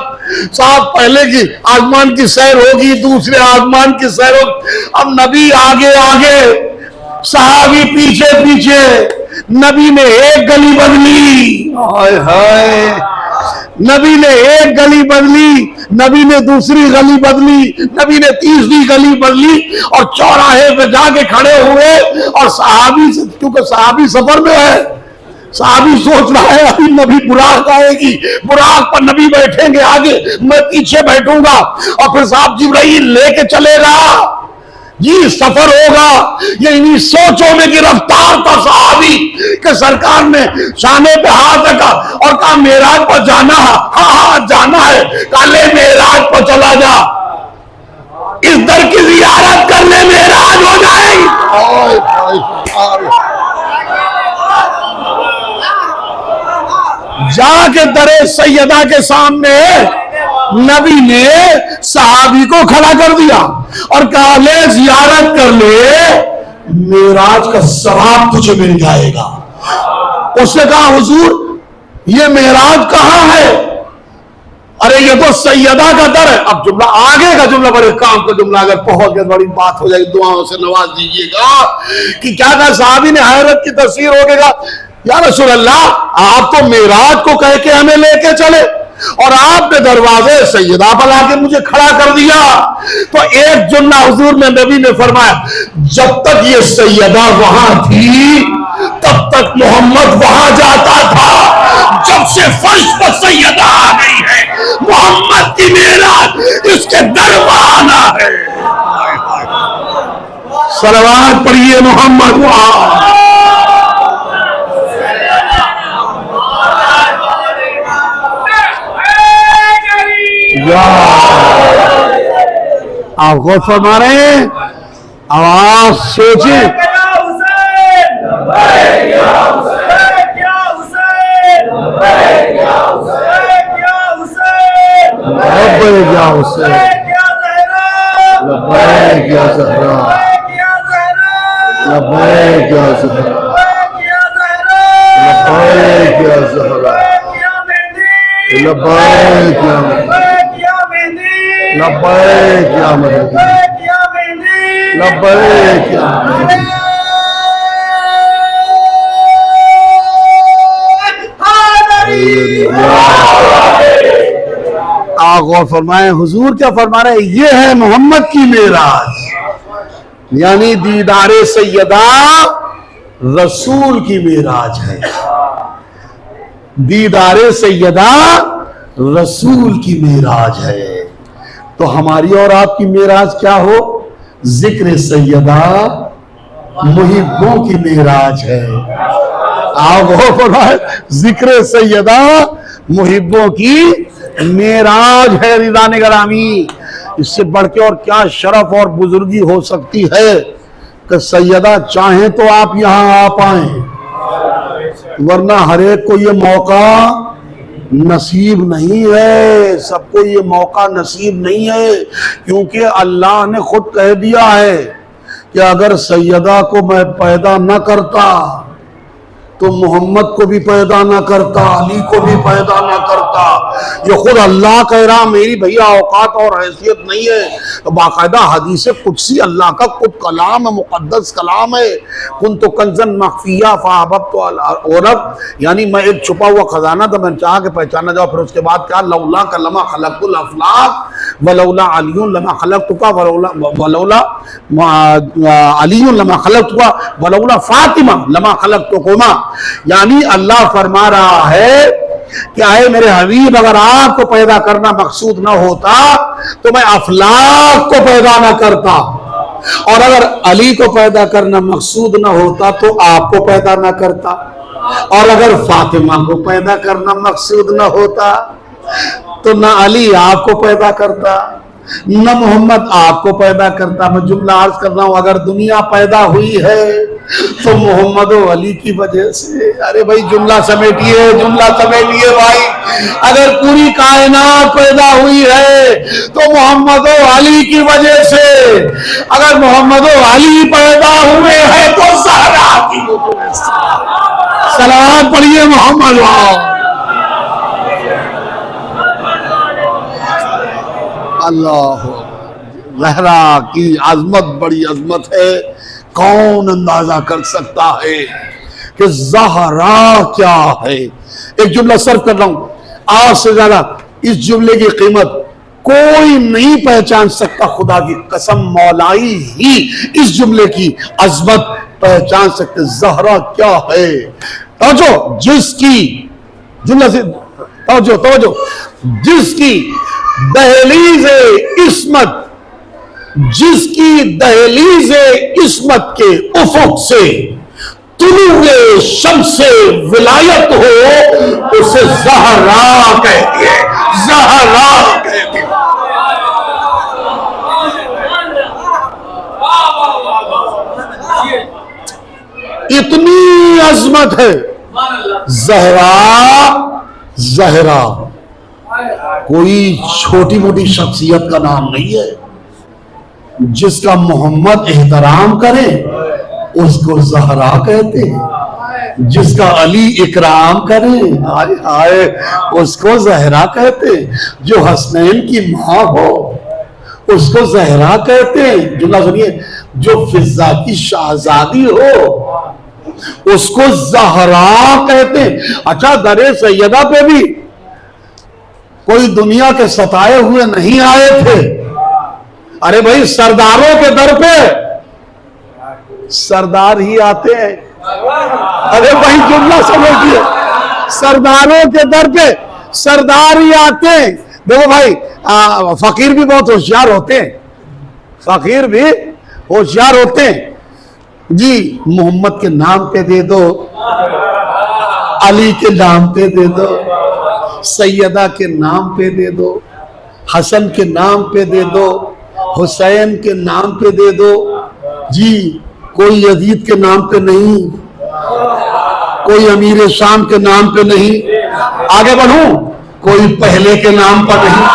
صاحب پہلے کی آسمان کی سیر ہوگی دوسرے آسمان کی سیر ہوگی۔ اب نبی آگے صحابی پیچھے، نبی نے ایک گلی بدلی، نبی نے ایک گلی بدلی، نبی نے دوسری گلی بدلی، نبی نے تیسری گلی بدلی، اور چوراہے پہ جا کے کھڑے ہوئے۔ اور صحابی سے کیونکہ صحابی سفر میں ہے، صحابی سوچ رہا ہے ابھی نبی براق آئے گی، براق پر نبی بیٹھیں گے آگے، میں پیچھے بیٹھوں گا، اور پھر صاحب جبرائیل لے کے چلے گا، یہ سفر ہوگا۔ یہ انہی سوچوں میں گرفتار تھا صحابی کہ سرکار نے شانے پہ ہاتھ رکھا اور کہا معراج پر جانا ہے؟ ہاں جانا ہے۔ کہا لے معراج پر چلا جا، اس در کی زیارت کر لے معراج ہو جائے گی۔ جا کے در سیدہ کے سامنے نبی نے صحابی کو کھڑا کر دیا اور کہا لے زیارت کر لے، معراج کا ثواب تجھے مل جائے گا۔ اس نے کہا حضور یہ معراج کہاں ہے؟ ارے یہ تو سیدہ کا در ہے۔ اب جملہ آگے کا جملہ بڑے کام کا جملہ اگر پہنچ گیا بڑی بات ہو جائے گی، دعاؤں سے نواز دیجیے گا کہ کیا کہا صحابی نے حیرت کی تصویر ہو گیا یا رسول اللہ آپ تو معراج کو کہہ کے ہمیں لے کے چلے اور آپ نے دروازے سیدہ پر لا کے مجھے کھڑا کر دیا۔ تو ایک جملہ حضور نے نبی نے فرمایا جب تک یہ سیدہ وہاں تھی تب تک محمد وہاں جاتا تھا، جب سے فرش پر سیدہ آ گئی ہے محمد کی معراج اس کے در آنا ہے۔ صلوات پڑھیے محمد وہاں۔ آپ غور فرما رہے ہیں، آواز سوچیں۔ لبیک یا حسین، لبیک یا زہرا، لبیک یا زہرا، لبیک یا زہرا، لبیک یا لبیک یا مدد، لبیک یا مدد۔ آپ غور فرمائیں حضور کیا فرما رہے ہیں، یہ ہے محمد کی معراج، یعنی دیدار سیدہ رسول کی معراج ہے، دیدار سیدہ رسول کی معراج ہے۔ تو ہماری اور آپ کی معراج کیا ہو؟ ذکر سیدہ محبوں کی معراج ہے۔ آپ غور فرمائیں، ذکر سیدہ محبوں کی معراج ہے۔ رضوان گرامی، اس سے بڑھ کے اور کیا شرف اور بزرگی ہو سکتی ہے کہ سیدہ چاہیں تو آپ یہاں آ پائیں، ورنہ ہر ایک کو یہ موقع نصیب نہیں ہے، سب کو یہ موقع نصیب نہیں ہے، کیونکہ اللہ نے خود کہہ دیا ہے کہ اگر سیدہ کو میں پیدا نہ کرتا تو محمد کو بھی پیدا نہ کرتا، علی کو بھی پیدا نہ کرتا۔ یہ خود اللہ کہہ رہا، میری بھیا اوقات اور حیثیت نہیں ہے، باقاعدہ حدیث قدسی اللہ کا خود کلام ہے، مقدس کلام ہے. کنت کنزن مخفیہ فاحببت عرب، یعنی میں ایک چھپا ہوا خزانہ تھا، میں چاہا کہ پہچانا جاؤ. پھر اس کے بعد کہا لولا کا لما خلقت الافلاق ولولا علی لما خلقتک ولولا علی لما خلقتک ولولا فاطمہ لما خلقتکما. یعنی اللہ فرما رہا ہے کہ آئے میرے حبیب، اگر آپ کو پیدا کرنا مقصود نہ ہوتا تو میں افلاق کو پیدا نہ کرتا، اور اگر علی کو پیدا کرنا مقصود نہ ہوتا تو آپ کو پیدا نہ کرتا، اور اگر فاطمہ کو پیدا کرنا مقصود نہ ہوتا تو نہ علی آپ کو پیدا کرتا نہ محمد آپ کو پیدا کرتا. میں جملہ عرض کر رہا ہوں، اگر دنیا پیدا ہوئی ہے تو محمد و علی کی وجہ سے. ارے بھائی جملہ سمیٹیے بھائی. اگر پوری کائنات پیدا ہوئی ہے تو محمد و علی کی وجہ سے. اگر محمد و علی پیدا ہوئے ہیں تو زہرا کی وجہ سے. سلام پڑھیے محمد اللہ. زہرا کی عظمت بڑی عظمت ہے. کون اندازہ کر سکتا ہے کہ زہرا کیا ہے. ایک جملہ صرف کر رہا ہوں، آج سے زیادہ اس جملے کی قیمت کوئی نہیں پہچان سکتا. خدا کی قسم مولائی ہی اس جملے کی عظمت پہچان سکتے. زہرا کیا ہے؟ توجہ، جس کی جملہ سے توجہ جس کی دہلیز عصمت، جس کی دہلیز عصمت کے افق سے طلوع شمس ولایت ہو اسے زہرا کہتے ہیں. زہرا کہتے ہیں. اتنی عظمت ہے. زہرا کوئی چھوٹی موٹی شخصیت کا نام نہیں ہے. جس کا محمد احترام کرے اس کو زہرا کہتے ہیں. جس کا علی اکرام کرے اس کو زہرا کہتے ہیں. جو حسنین کی ماں ہو اس کو زہرا کہتے ہیں. جملہ سنیے، جو فضا کی شہزادی ہو اس کو زہرا کہتے ہیں. اچھا، در سیدہ پہ بھی کوئی دنیا کے ستائے ہوئے نہیں آئے تھے. ارے بھائی سرداروں کے در پہ سردار ہی آتے ہیں. ارے بھائی جملہ سمجھیے، سرداروں کے در پہ سردار ہی آتے ہیں. دیکھو بھائی، فقیر بھی بہت ہوشیار ہوتے ہیں. فقیر بھی ہوشیار ہوتے ہیں. جی محمد کے نام پہ دے دو، علی کے نام پہ دے دو، سیدہ کے نام پہ دے دو، حسن کے نام پہ دے دو، حسین کے نام پہ دے دو. جی کوئی یزید کے نام پہ نہیں، کوئی امیر شام کے نام پہ نہیں. آگے بڑھوں، کوئی پہلے کے نام پر نہیں.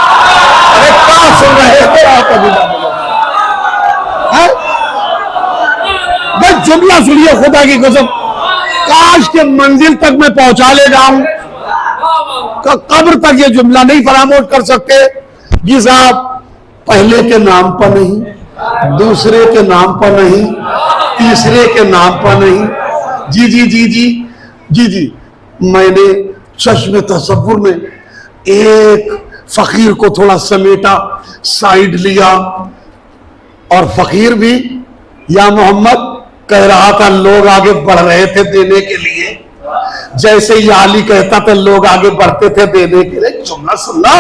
ارے کیا سن رہے تھے آپ ابھی؟ بس جملہ سنیے خدا کی قسم، کاش کے منزل تک میں پہنچا لے جاؤں. قبر تک یہ جملہ نہیں فراموش کر سکتے. جی صاحب، پہلے کے نام پر نہیں، دوسرے کے نام پر نہیں، تیسرے کے نام پر نہیں. جی جی جی جی جی جی میں نے چشم تصور میں ایک فقیر کو تھوڑا سمیٹا، سائیڈ لیا، اور فقیر بھی یا محمد کہہ رہا تھا. لوگ آگے بڑھ رہے تھے دینے کے لیے، جیسے ہی علی کہتا تھا لوگ آگے بڑھتے تھے دینے کے لیے. جملہ سننا.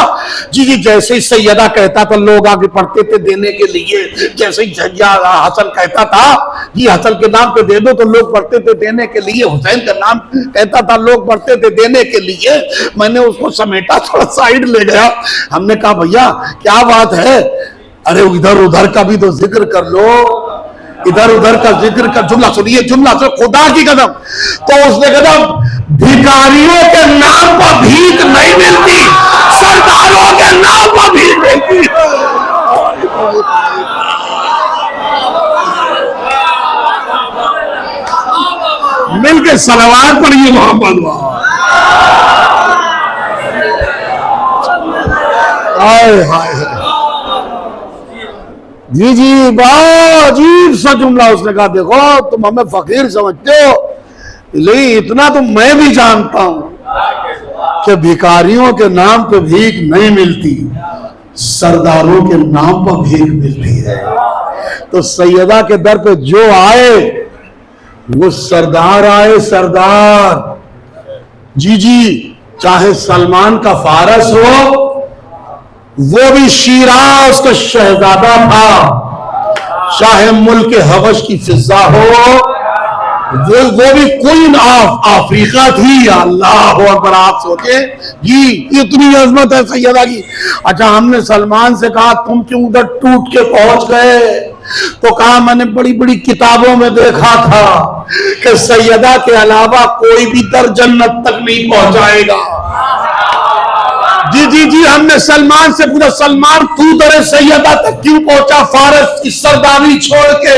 جی جی جیسے ہی سیدہ کہتا تھا لوگ آگے بڑھتے تھے دینے کے لیے. جیسے ہی حسن کہتا تھا جی حسن کے نام پہ دے دو تو لوگ بڑھتے تھے دینے کے لیے. حسین کا نام کہتا تھا لوگ بڑھتے تھے دینے کے لیے. میں نے اس کو سمیٹا، تھوڑا سائیڈ لے گیا. ہم نے کہا بھیا کیا بات ہے؟ ارے ادھر ادھر کا بھی تو ذکر کر لو، ادھر ادھر کا ذکر کر. جملہ سنیے، جملہ سے خدا کی قسم. تو اس نے کہا بھکاریوں کے نام پر بھیک نہیں ملتی، سرداروں کے نام پر بھیک ملتی. مل کے صلوات پڑھیے محمد. جی جی بہت عجیب سا جملہ اس نے کہا، دیکھو تم ہمیں فقیر سمجھتے ہو لیکن اتنا تو میں بھی جانتا ہوں کہ بھکاریوں کے نام پہ بھیک نہیں ملتی، سرداروں کے نام پر بھیک ملتی ہے۔ تو سیدہ کے در پہ جو آئے وہ سردار آئے، سردار۔ جی جی، چاہے سلمان کا فارس ہو، وہ بھی شیراز کا شہزادہ تھا، چاہے ملک حبش کی فضا ہو، وہ بھی کوئین آف افریقہ تھی۔ اللہ اکبر، آپ سوچیں جی اتنی عظمت ہے سیدہ کی۔ اچھا، ہم نے سلمان سے کہا تم کیوں ادھر ٹوٹ کے پہنچ گئے؟ تو کہا میں نے بڑی بڑی کتابوں میں دیکھا تھا کہ سیدہ کے علاوہ کوئی بھی در جنت تک نہیں پہنچائے گا۔ جی جی جی، ہم نے سلمان سے پوچھا سلمان تو در سیدہ تک کیوں پہنچا فارس کی سرداری چھوڑ کے؟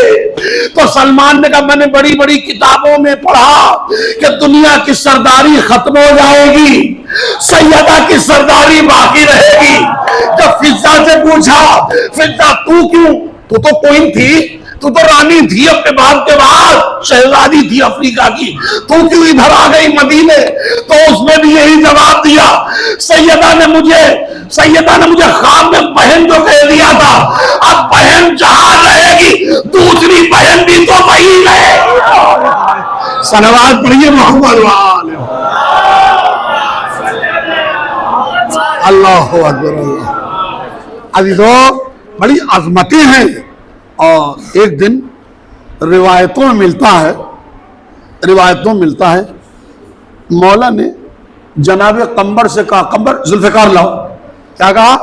تو سلمان نے کہا میں نے بڑی بڑی کتابوں میں پڑھا کہ دنیا کی سرداری ختم ہو جائے گی، سیدہ کی سرداری باقی رہے گی۔ جب فضا سے پوچھا فضا تو کیوں، تو کوئین تھی، تو رانی تھی اپنے باپ کے بعد، شہزادی تھی افریقہ کی، تو کیوں ادھر آ گئی مدینے؟ تو اس نے بھی یہی جواب دیا، سیدہ نے مجھے خواب میں بہن جو کہہ دیا تھا، اب بہن جہاں رہے گی دوسری بہن بھی تو وہی رہے گی۔ صلوات پڑھیے محمد وآلہ۔ اللہ اکبر۔ عزیزو، بڑی عظمتیں ہیں، اور ایک دن روایتوں میں ملتا ہے مولا نے جناب قمبر سے کہا قمبر ذوالفقار لاؤ۔ کیا کہا؟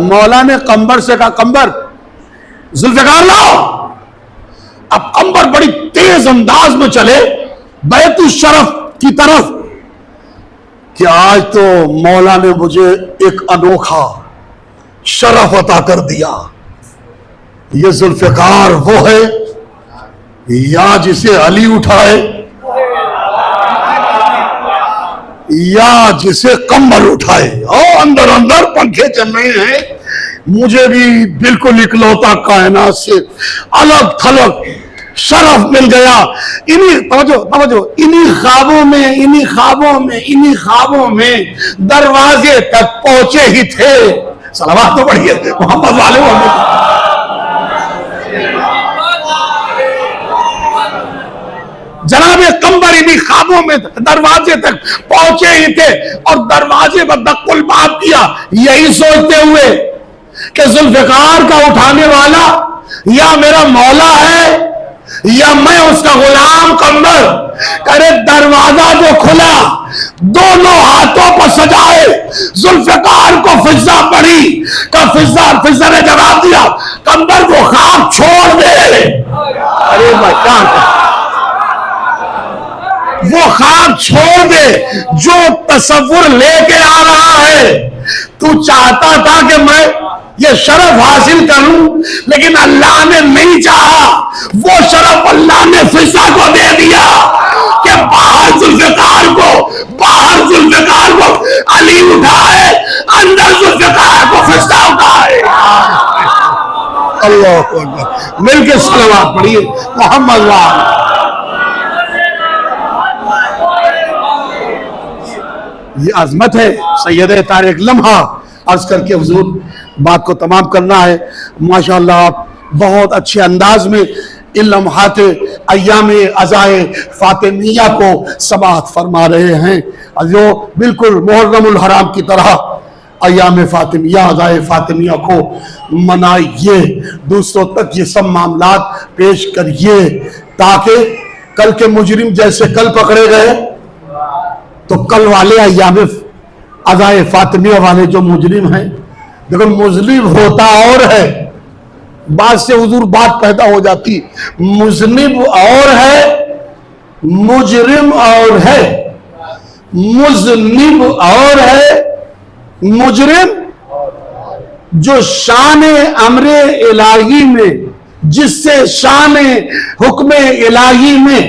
مولا نے قمبر سے کہا قمبر ذوالفقار لاؤ۔ اب قمبر بڑی تیز انداز میں چلے بیت الشرف کی طرف کہ آج تو مولا نے مجھے ایک انوکھا شرف عطا کر دیا۔ یہ ذوالفقار وہ ہے یا جسے علی اٹھائے یا جسے قمبر اٹھائے۔ اور اندر اندر پنکھے چل رہے ہیں، مجھے بھی بالکل اکلوتا کائنات سے الگ تھلگ شرف مل گیا۔ توجہ، انہی خوابوں میں دروازے تک پہنچے ہی تھے۔ صلوات تو پڑھیے محمد والے محمد۔ جناب قمبر انہی خوابوں میں دروازے تک پہنچے ہی تھے، اور دروازے پر دق الباب کیا، یہی سوچتے ہوئے کہ ذوالفقار کا اٹھانے والا یا میرا مولا ہے یا میں اس کا غلام قمبر۔ کرے دروازہ جو کھلا، دونوں ہاتھوں پر سجائے، ذوالفقار کو فضا پڑی کہ فضا نے جواب دیا قمبر وہ خواب چھوڑ دے۔ ارے بچہ، وہ خواب چھوڑ دے جو تصور لے کے آ رہا ہے۔ تو چاہتا تھا کہ میں یہ شرف حاصل کروں، لیکن اللہ نے نہیں چاہا۔ وہ شرف اللہ نے فضا کو دے دیا کہ باہر ذوالفقار کو علی اٹھائے، اندر ذوالفقار کو فضا اٹھائے۔ اللہ اکبر، مل کے صلوات پڑھیے محمد وآلہ۔ یہ عظمت ہے سید طارق لمحہ عرض کر کے حضور بات کو تمام کرنا ہے۔ ماشاءاللہ آپ بہت اچھے انداز میں ان لمحات ایام عزائے فاطمیہ کو سماعت فرما رہے ہیں، جو بالکل محرم الحرام کی طرح ایام فاطمیہ عزائے فاطمیہ کو منائیے، دوسروں تک یہ سب معاملات پیش کریے، تاکہ کل کے مجرم جیسے کل پکڑے گئے تو کل والے ایام عزائے فاطمیہ والے جو مجرم ہیں، دیکھو مظلم ہوتا اور ہے، بعد سے حضور بات پیدا ہو جاتی، مذنب اور ہے، مجرم اور ہے، مذنب اور ہے، مجرم جو شان امر الہی میں، جس سے شان حکم الہی میں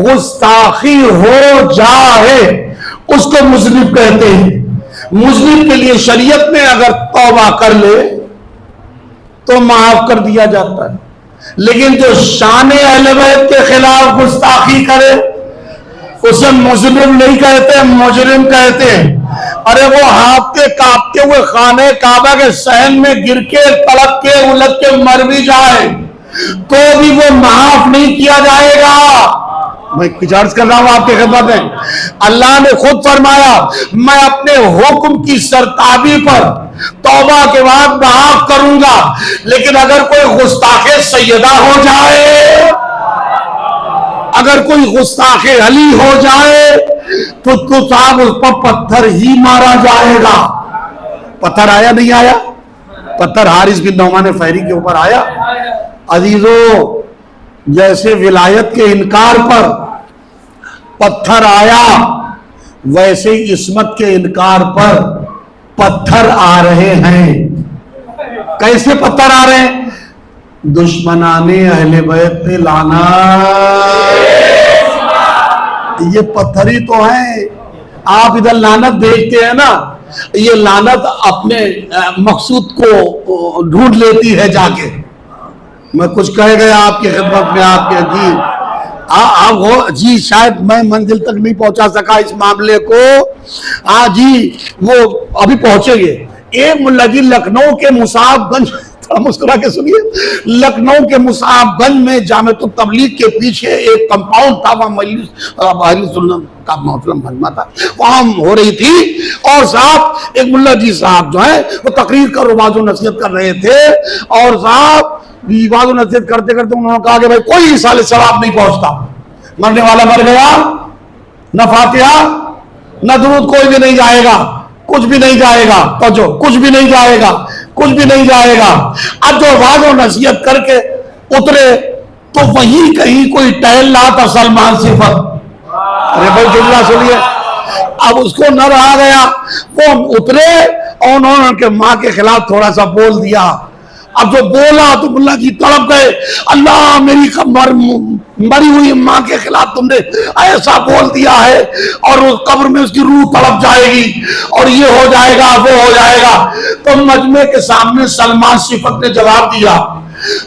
گستاخی ہو جائے اس کو مذنب کہتے ہیں۔ مذنب کے لیے شریعت میں اگر توبہ کر لے تو معاف کر دیا جاتا ہے، لیکن جو شان اہل بیت کے خلاف گستاخی کرے اسے مجرم نہیں کہتے، مجرم کہتے ہیں۔ ارے وہ ہانپتے کانپتے ہوئے خانہ کعبہ کے صحن میں گر کے تڑپ کے الٹ کے مر بھی جائے تو بھی وہ معاف نہیں کیا جائے گا۔ میں کچھ عرض کر رہا ہوں آپ کے خدمت میں، اللہ نے خود فرمایا میں اپنے حکم کی سرتابی پر توبہ کے بعد معاف کروں گا، لیکن اگر کوئی گستاخ سیدہ ہو جائے، اگر کوئی گستاخ علی ہو جائے تو صاحب اس پر پتھر ہی مارا جائے گا۔ پتھر آیا نہیں آیا؟ پتھر حارث بن نعمان فہری کے اوپر آیا۔ عزیزو، جیسے ولایت کے انکار پر پتھر آیا ویسے ہی عصمت کے انکار پر پتھر آ رہے ہیں۔ کیسے پتھر آ رہے ہیں؟ دشمنان اہل بیت پہ لعنت، یہ پتھر ہی تو ہیں۔ آپ ادھر لعنت بھیجتے ہیں نا، یہ لعنت اپنے مقصود کو ڈھونڈ لیتی ہے جا کے۔ میں کچھ کہہ گیا آپ کی خدمت میں، آپ کے جی شاید میں منزل تک نہیں پہنچا سکا اس معاملے کو، جی وہ ابھی پہنچیں گے۔ ایک ملا جی لکھنؤ کے مصعب گنج، تھوڑا مسکرا کے سنیے، لکھنؤ کے مصعب گنج میں جامعۃ التبلیغ کے پیچھے ایک کمپاؤنڈ تھا، وہاں مجلس اہل سنت کا محفل مجمع تھا، وہاں ہو رہی تھی، اور صاحب ایک ملا جی صاحب جو ہیں وہ تقریر کر واضح و نصیحت کر رہے تھے، اور صاحب واضح و نصیحت کرتے کرتے انہوں نے کہا کہ بھائی کوئی ایصال ثواب نہیں پہنچتا، مرنے والا مر گیا، نہ فاتحہ نہ درود کوئی بھی نہیں جائے گا، کچھ بھی نہیں جائے گا، تو جو کچھ بھی نہیں جائے گا، کچھ بھی نہیں جائے گا۔ اب جو واضح و نصیحت کر کے اترے تو وہیں کہیں کوئی ٹہل رہا تھا سلمان صفت، ارے بھائی جملہ سنیے، اب اس کو نہ رہا گیا، وہ اترے اور انہوں نے ان کے ماں کے خلاف تھوڑا سا بول دیا۔ اب جو بولا تو اللہ کی طرف گئے، اللہ میری مری ہوئی ماں کے خلاف تم نے ایسا بول دیا ہے، اور اس قبر میں اس کی روح تڑپ جائے گی، اور یہ ہو جائے گا وہ ہو جائے گا۔ تو مجمع کے سامنے سلمان صفت نے جواب دیا،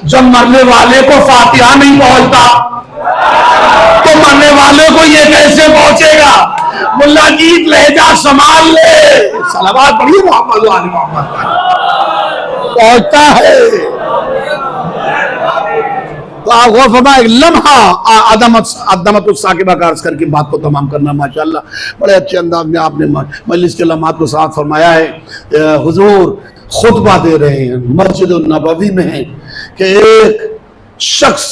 جب مرنے والے کو فاتحہ نہیں پہنچتا تو مرنے والے کو یہ کیسے پہنچے گا؟ ملا جی لہجہ سنبھال لے، صلوات پڑھیے محمد و آل محمد، پہنچتا ہے۔ تو آپ غور فرمائیں، ایک لمحہ عدمت الساکبہ کا عرض کر کے بات کو تمام کرنا، ماشاءاللہ بڑے اچھے انداز میں آپ نے مجلس کے لمحات کو ساتھ فرمایا ہے۔ حضور خطبہ دے رہے ہیں، مسجد النبوی میں ہیں کہ ایک شخص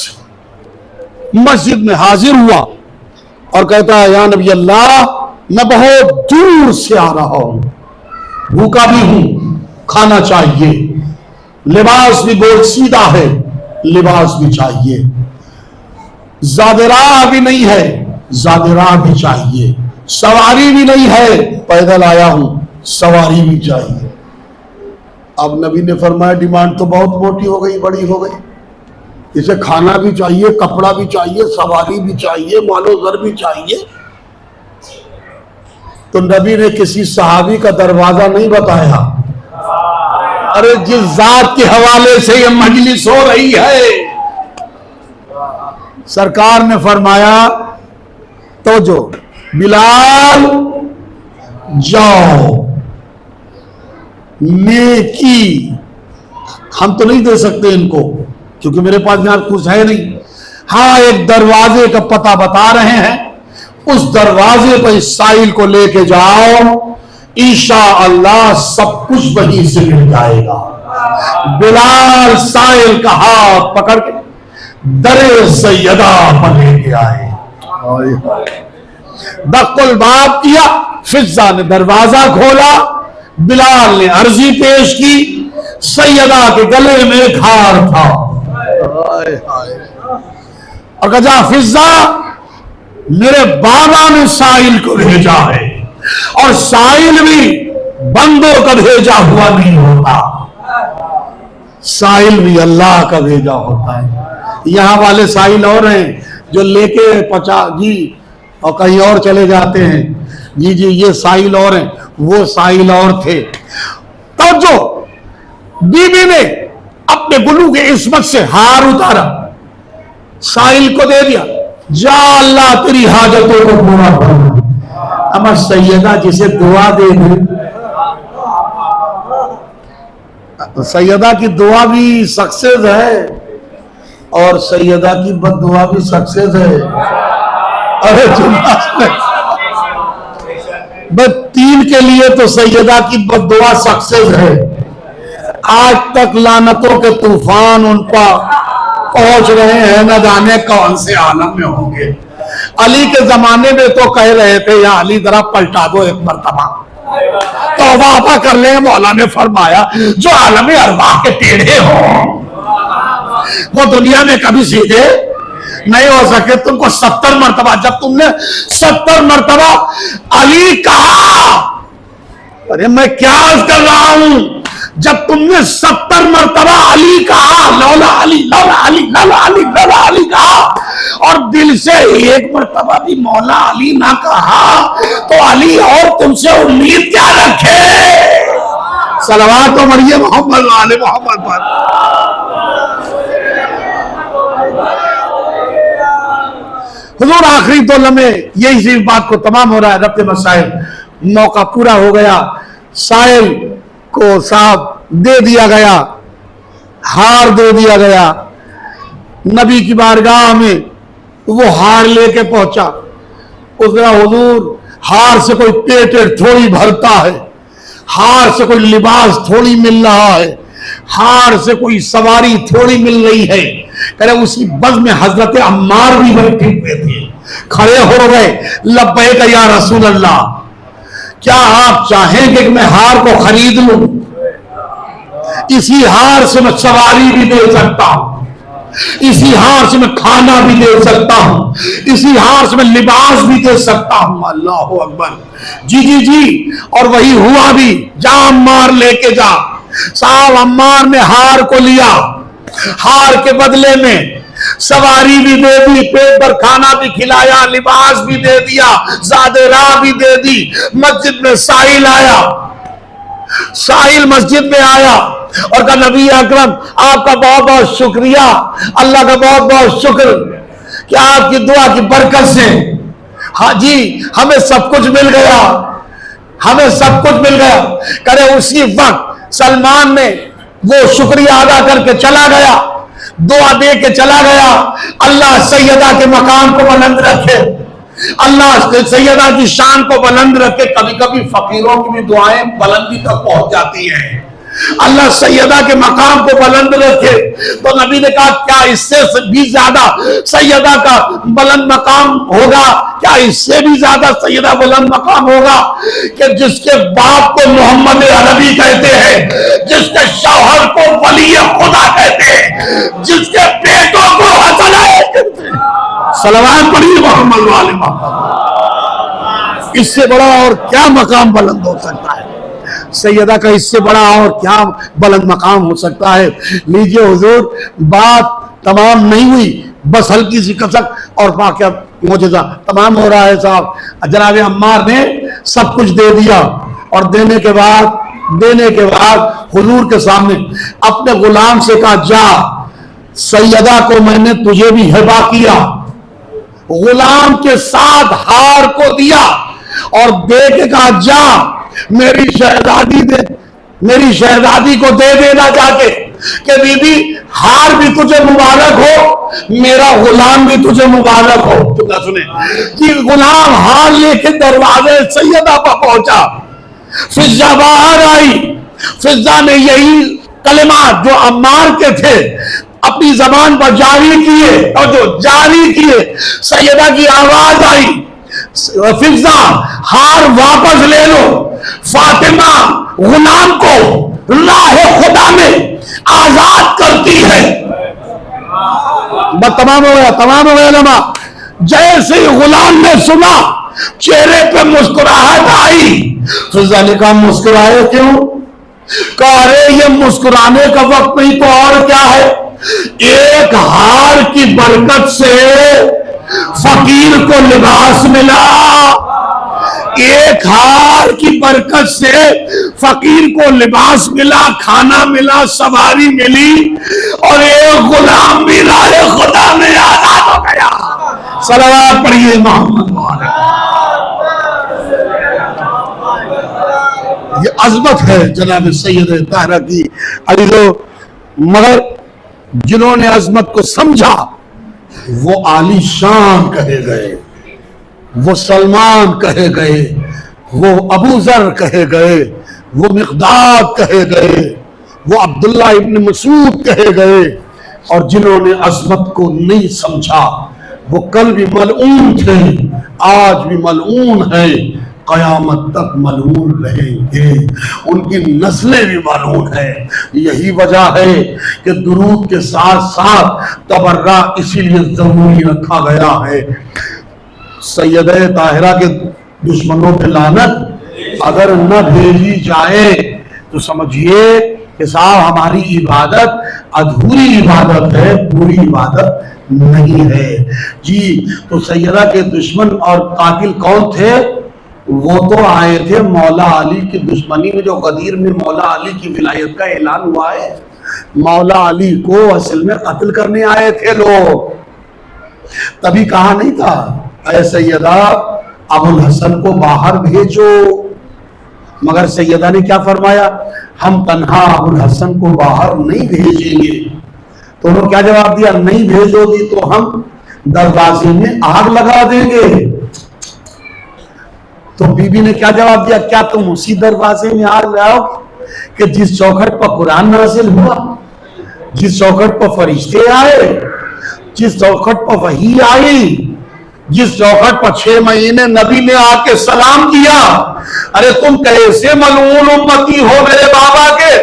مسجد میں حاضر ہوا اور کہتا ہے یا نبی اللہ میں بہت دور سے آ رہا ہوں، بھوکا بھی ہوں، کھانا چاہیے، لباس بھی بول سیدھا ہے، لباس بھی چاہیے، زیادہ راہ بھی نہیں ہے، زیادہ راہ بھی چاہیے، سواری بھی نہیں ہے، پیدل آیا ہوں، سواری بھی چاہیے۔ اب نبی نے فرمایا ڈیمانڈ تو بہت موٹی ہو گئی، بڑی ہو گئی، اسے کھانا بھی چاہیے، کپڑا بھی چاہیے، سواری بھی چاہیے، مال و زر بھی چاہیے۔ تو نبی نے کسی صحابی کا دروازہ نہیں بتایا، ارے جس ذات کے حوالے سے یہ مجلس ہو رہی ہے، سرکار نے فرمایا تو جو بلال جاؤ، نیکی ہم تو نہیں دے سکتے ان کو کیونکہ میرے پاس یہاں کچھ ہے نہیں، ہاں ایک دروازے کا پتہ بتا رہے ہیں، اس دروازے پر اس سائل کو لے کے جاؤ، انشاءاللہ سب کچھ وہیں سے مل جائے گا۔ بلال سائل کا ہاتھ پکڑ کے در سیدہ پر لے کے آئے، دق الباب کیا، فضہ نے دروازہ کھولا، بلال نے عرضی پیش کی، سیدہ کے گلے میں ایک ہار تھا، اور کہا جا فضہ میرے بابا نے سائل کو بھیجا ہے، اور سائل بھی بندوں کا بھیجا ہوا نہیں ہوتا، سائل بھی اللہ کا بھیجا ہوتا ہے۔ یہاں والے سائل اور ہیں جو لے کے جی اور کہیں اور چلے جاتے ہیں، جی جی یہ سائل اور ہیں، وہ سائل اور تھے۔ تو جو بی بی نے اپنے گلو کے عصمت سے ہار اتارا، سائل کو دے دیا، جا اللہ تیری حاجتوں کو پورا کرنا۔ اما سیدہ جسے دعا دے دی، سیدہ کی دعا بھی سکسیس ہے اور سیدہ کی بد دعا بھی سکسیس ہے۔ ارے بس تین کے لیے تو سیدہ کی بد دعا سکسیس ہے۔ آج تک لعنتوں کے طوفان ان پر پہنچ رہے ہیں، نہ جانے کون سے عالم میں ہوں گے۔ علی کے زمانے میں تو کہہ رہے تھے یا علی ذرا پلٹا دو ایک مرتبہ، توبہ کر لیں۔ مولا نے فرمایا جو عالم ارواح کے ٹیڑھے ہوں وہ دنیا میں کبھی سیدھے نہیں ہو سکے۔ تم کو 70 مرتبہ، جب تم نے 70 مرتبہ علی کہا، ارے میں کیا عرض کر رہا ہوں، جب تم نے 70 مرتبہ علی کہا، لولا علی لولا علی لولا علی لولا علی کہا، اور دل سے ایک مرتبہ بھی مولا علی نہ کہا، تو علی اور تم سے امید کیا رکھے؟ صلوات و مریم محمد والے محمد پر۔ حضور آخری 2 لمحے یہی سی بات کو تمام ہو رہا ہے، ربط مسائل موقع پورا ہو گیا، سائل کو صاحب دے دیا گیا، ہار دے دیا گیا، نبی کی بارگاہ میں وہ ہار لے کے پہنچا۔ اس نے حضور ہار سے کوئی پیٹ تھوڑی بھرتا ہے، ہار سے کوئی لباس تھوڑی مل رہا ہے، ہار سے کوئی سواری تھوڑی مل رہی ہے۔ کہ اسی بز میں حضرت عمار بھی بیٹھے ہوئے تھے، کھڑے ہو گئے، لبیک یا رسول اللہ، کیا آپ چاہیں گے کہ میں ہار کو خرید لوں؟ اسی ہار سے میں سواری بھی دے سکتا ہوں، اسی ہار سے میں کھانا بھی دے سکتا ہوں، اسی ہار سے میں لباس بھی دے سکتا ہوں۔ اللہ اکبر، جی جی جی، اور وہی ہوا بھی، جا عمار لے کے جا۔ صاحب عمار نے ہار کو لیا، ہار کے بدلے میں سواری بھی دے دی، پیٹ پر کھانا بھی کھلایا، لباس بھی دے دیا، زاد راہ بھی دے دی۔ مسجد میں سائل آیا، سائل مسجد میں آیا اور کہا نبی اکرم آپ کا بہت بہت شکریہ، اللہ کا بہت بہت شکر کہ آپ کی دعا کی برکت سے ہاں جی ہمیں سب کچھ مل گیا، ہمیں سب کچھ مل گیا۔ کرے اسی وقت سلمان نے وہ شکریہ ادا کر کے چلا گیا، دعا دے کے چلا گیا۔ اللہ سیدہ کے مقام کو بلند رکھے، اللہ سیدہ کی شان کو بلند رکھے۔ کبھی کبھی فقیروں کی بھی دعائیں بلندی تک پہنچ جاتی ہیں، اللہ سیدہ کے مقام کو بلند رکھے۔ تو نبی نے کہا کیا اس سے بھی زیادہ سیدہ کا بلند مقام ہوگا؟ کیا اس سے بھی زیادہ سیدہ بلند مقام ہوگا کہ جس کے باپ کو محمد عربی کہتے ہیں، جس کے شوہر کو ولی خدا کہتے ہیں، جس کے بیٹوں کو حسن کہتے ہیں۔ صلوات پڑھیے محمد والے محمد۔ اس سے بڑا اور کیا مقام بلند ہو سکتا ہے؟ سیدہ کا اس سے بڑا اور کیا بلند مقام ہو سکتا ہے؟ لیجئے حضور، بات تمام نہیں ہوئی، بس ہلکی سی کسک اور واقعہ معجزہ تمام ہو رہا ہے۔ صاحب جناب عمار نے سب کچھ دے دیا، اور دینے کے بعد حضور کے سامنے اپنے غلام سے کہا جا سیدہ کو میں نے تجھے بھی ہبا کیا۔ غلام کے ساتھ ہار کو دیا اور دے کے کہا جا میری شہزادی کو دے دینا جا کے کہ بی بی ہار بھی تجھے مبارک ہو، میرا غلام بھی تجھے مبارک ہو۔ تو سنیں کہ غلام ہار لے کے دروازے سیدہ پر پہنچا، فضہ باہر آئی، فضہ نے یہی کلمات جو عمار کے تھے اپنی زبان پر جاری کیے، اور جو جاری کیے سیدہ کی آواز آئی، فضہ ہار واپس لے لو، فاطمہ غلام کو راہ خدا میں آزاد کرتی ہے۔ بس تمام ہو گیا علماء۔ جیسے غلام نے سنا چہرے پہ مسکراہٹ آئی، فضہ نے کہا مسکرائے کیوں؟ کہا ارے یہ مسکرانے کا وقت نہیں تو اور کیا ہے، ایک ہار کی برکت سے فقیر کو لباس ملا، ایک ہار کی برکت سے فقیر کو لباس ملا، کھانا ملا، سواری ملی، اور ایک غلام بھی راہ خدا میں آزاد ہو گیا۔ صلوات پڑھیے محمد والے۔ یہ عظمت ہے جناب سید طاہرہ کی عزیزو، مگر جنہوں نے عظمت کو سمجھا وہ عالی شان کہے گئے، وہ سلمان کہے گئے، وہ ابو ذر کہے گئے، وہ مقداد کہے گئے، وہ عبداللہ ابن مسعود کہے گئے، اور جنہوں نے عظمت کو نہیں سمجھا وہ کل بھی ملعون تھے، آج بھی ملعون ہے، قیامت تک ملعون رہیں گے، ان کی نسلیں بھی ملعون ہیں۔ یہی وجہ ہے کہ درود کے ساتھ ساتھ تبرہ اسی لیے ضروری رکھا گیا ہے۔ سیدہ طاہرہ کے دشمنوں پہ لعنت اگر نہ بھیجی جائے تو سمجھیے کہ صاحب ہماری عبادت ادھوری عبادت ہے، پوری عبادت نہیں ہے جی۔ تو سیدہ کے دشمن اور قاتل کون تھے؟ وہ تو آئے تھے مولا علی کی دشمنی میں، جو غدیر میں مولا علی کی ولایت کا اعلان ہوا ہے، مولا علی کو اصل میں قتل کرنے آئے تھے لوگ۔ تبھی کہا نہیں تھا اے سیدہ ابو الحسن کو باہر بھیجو، مگر سیدہ نے کیا فرمایا؟ ہم تنہا ابو الحسن کو باہر نہیں بھیجیں گے۔ تو انہوں نے کیا جواب دیا؟ نہیں بھیجو گی تو ہم دروازے میں آگ لگا دیں گے۔ تو بی بی نے کیا جواب دیا؟ کیا تم اسی دروازے میں آگ لاؤ کہ جس چوکھٹ پر قرآن نازل ہوا، جس چوکھٹ پر فرشتے آئے، جس چوکھٹ پر وحی آئی، جس چوکھٹ پر 6 مہینے نبی نے آ کے سلام کیا؟ ارے تم کیسے ملعون امتی ہو میرے بابا کے،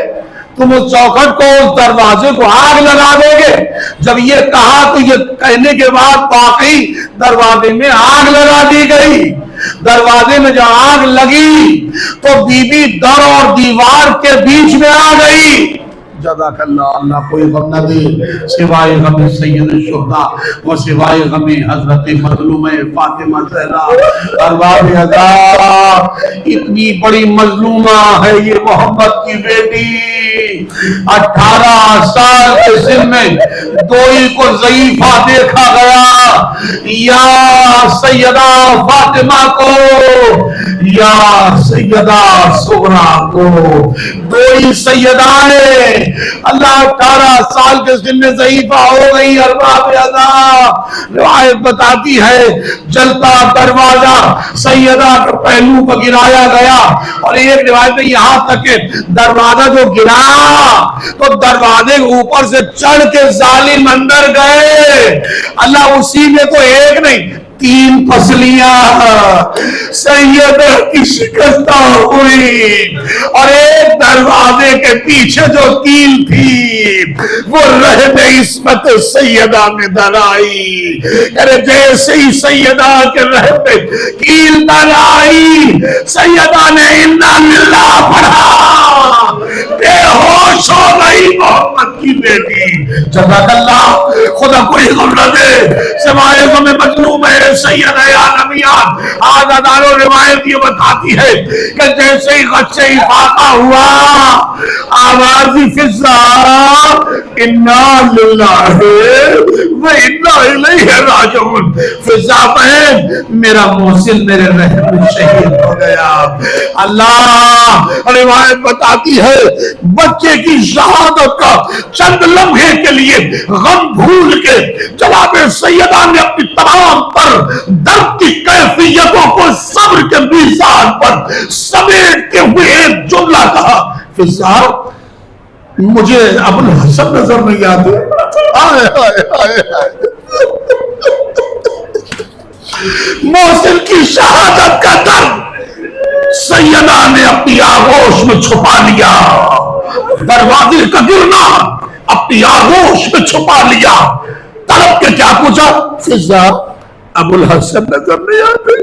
تم اس چوکھٹ کو، اس دروازے کو آگ لگا دو گے؟ جب یہ کہا تو یہ کہنے کے بعد واقعی دروازے میں آگ لگا دی گئی۔ دروازے میں جو آگ لگی تو بی بی در اور دیوار کے بیچ میں آ گئی۔ جزاک اللہ، اللہ کوئی غم نہ دے سوائے غم سید الشہداء و سوائے غم حضرت مظلوم فاطمہ زہرا۔ ارباب ہزار، اتنی بڑی مظلومہ ہے یہ محمد کی بیٹی، 18 سال کے سن میں دوئی کو ضعیفہ دیکھا گیا، یا سیدہ فاطمہ کو، یا سیدہ صغرا کو، دوئی سیدائیں اللہ 18 سال کے سن میں ضعیفہ ہو گئی۔ ارباب عذاب، روایت بتاتی ہے جلتا دروازہ سیدہ کے پہلو پر گرایا گیا، اور ایک روایت میں یہاں تک کہ دروازہ جو گرا تو دروازے کے اوپر سے چڑھ کے ظالم اندر گئے۔ اللہ اسی میں تو ایک نہیں 3 پسلیاں سیدہ کی شکستہ ہوئی، اور ایک دروازے کے پیچھے جو کیل تھی وہ رہن عصمت سیدہ میں در آئی۔ جیسے ہی سیدہ کے رہن کیل در آئی، سیدہ نے انا للہ پڑھا، بے ہوش ہو گئی محمد کی بیٹی۔ جزاک اللہ، خدا کوئی غم نہ دے سوائے غم مظلوم ہے سیدہ عالمیات۔ آزادار و روایت یہ بتاتی ہے کہ جیسے ہی غصے افاقہ ہوا، آوازی فضا انا للہ و انا الیہ راجعون، فضا بہن میرا محسن میرے رحم میں شہید ہو گیا۔ اللہ روایت بتاتی ہے بچے کی شہادت کا چند لمحے کے لیے غم بھول کے جناب سیدہ نے اپنی تمام پر درد کی کیفیتوں کو صبر کے میزان پر سمیٹتے ہوئے ایک جملہ کہا، فضا مجھے ابو الحسن نظر نہیں آتے۔ محسن کی شہادت کا درد سیدہ نے اپنی آغوش میں چھپا لیا، دروازے کا گرنا اپنی آغوش میں چھپا لیا۔ طلب کے کیا پوچھا؟ فضا ابو الحسن نظر نہیں آتے۔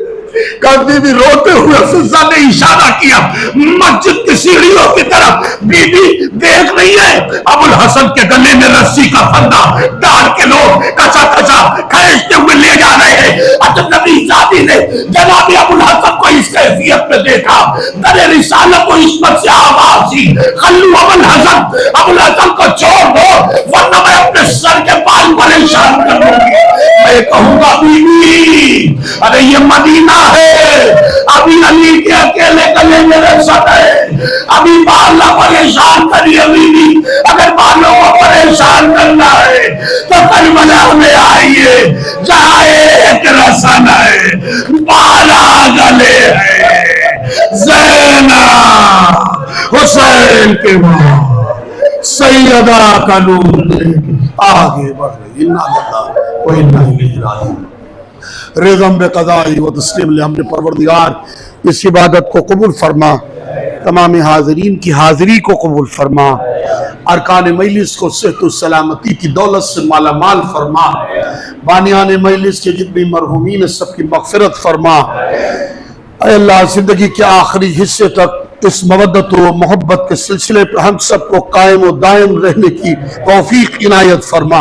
کبھی بھی روتے ہوئے فضا نے اشارہ کیا مسجد کی سیڑھیوں کی طرف، بی بی دیکھ رہی ہے ابو الحسن کے گلے میں رسی کا پھندا ڈال کے لوگ کچا کچا کھینچتے ہوئے لے جا رہے ہیں۔ اجنبی زادی نے جناب ابوالحسن کو اس کیفیت میں دیکھا، در رسالت کو عصمت سے آواز دی، خلو ابوالحسن کو چھوڑ دو ورنہ میں اپنے سر کے بال پریشان کر دوں گی۔ میں کہوں گا بی بی ارے یہ مدینہ ہے، ابھی علی کے اکیلے گلے میرے ساتھ ہے، ابھی بال نہ پریشان کریے بی بی، اگر بالوں کو پریشان کرنا ہے تو کربلا میں آئیے جہاں ایک رسن ہے، بالا گلے ہے، زینب حسین کے ماں سیدہ کا نور آگے بڑھ رہی، اِنَّا لِلَّهِ وَإِنَّا إِلَيْهِ رَاجِعُونَ۔ رضا بقضاء و تسلیم لے، ہم نے پروردگار اس عبادت کو قبول فرما، تمام حاضرین کی حاضری کو قبول فرما، ارکان مجلس کو صحت و سلامتی کی دولت سے مالا مال فرما، بانیان مجلس کے جتنی مرحومین سب کی مغفرت فرما۔ اے اللہ زندگی کے آخری حصے تک اس مودت و محبت کے سلسلے پر ہم سب کو قائم و دائم رہنے کی توفیق عنایت فرما۔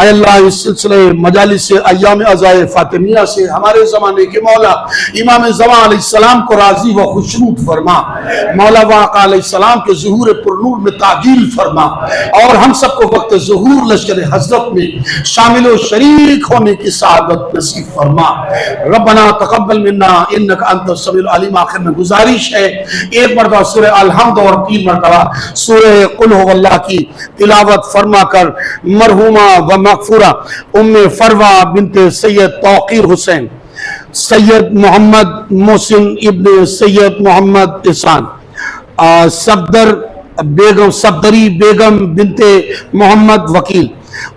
اے اللہ اس سلسلے مجالس ایام عزائے فاطمیہ سے ہمارے زمانے کے مولا امام زمان علیہ السلام کو راضی و خوشنود فرما، مولا واقع علیہ السلام کے ظہور پر نور میں تعجیل فرما، اور ہم سب کو وقت ظہور لشکر حضرت میں شامل و شریک ہونے کی سعادت نصیب فرما۔ ربنا تقبل منا انک انت السمیع العلیم۔ آخر میں گزارش ہے ایک مرتبہ سورہ الحمد اور 3 مرتبہ سورہ قل هو اللہ کی تلاوت فرما کر مرحومہ و مغفورہ ام فروہ بنت سید توقیر حسین، سید محمد محسن ابن سید محمد احسان، صفدری بیگم بنت محمد وکیل،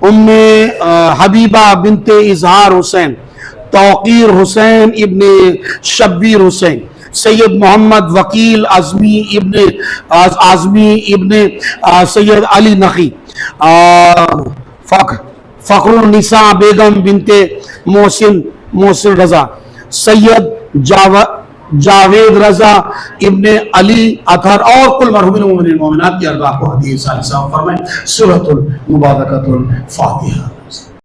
ام حبیبہ بنت اظہار حسین، توقیر حسین ابن شبیر حسین، سید محمد وکیل اعظمی ابن سید علی نقی، فخر النساء بیگم بنت محسن رضا، سید جاوید رضا ابن علی اطہر، اور کل مرحومین مومنین مومنات کی ارواح کو ہدیہ ثالثہ فرمائیں۔ سورۃ المبارکۃ الفاتحہ۔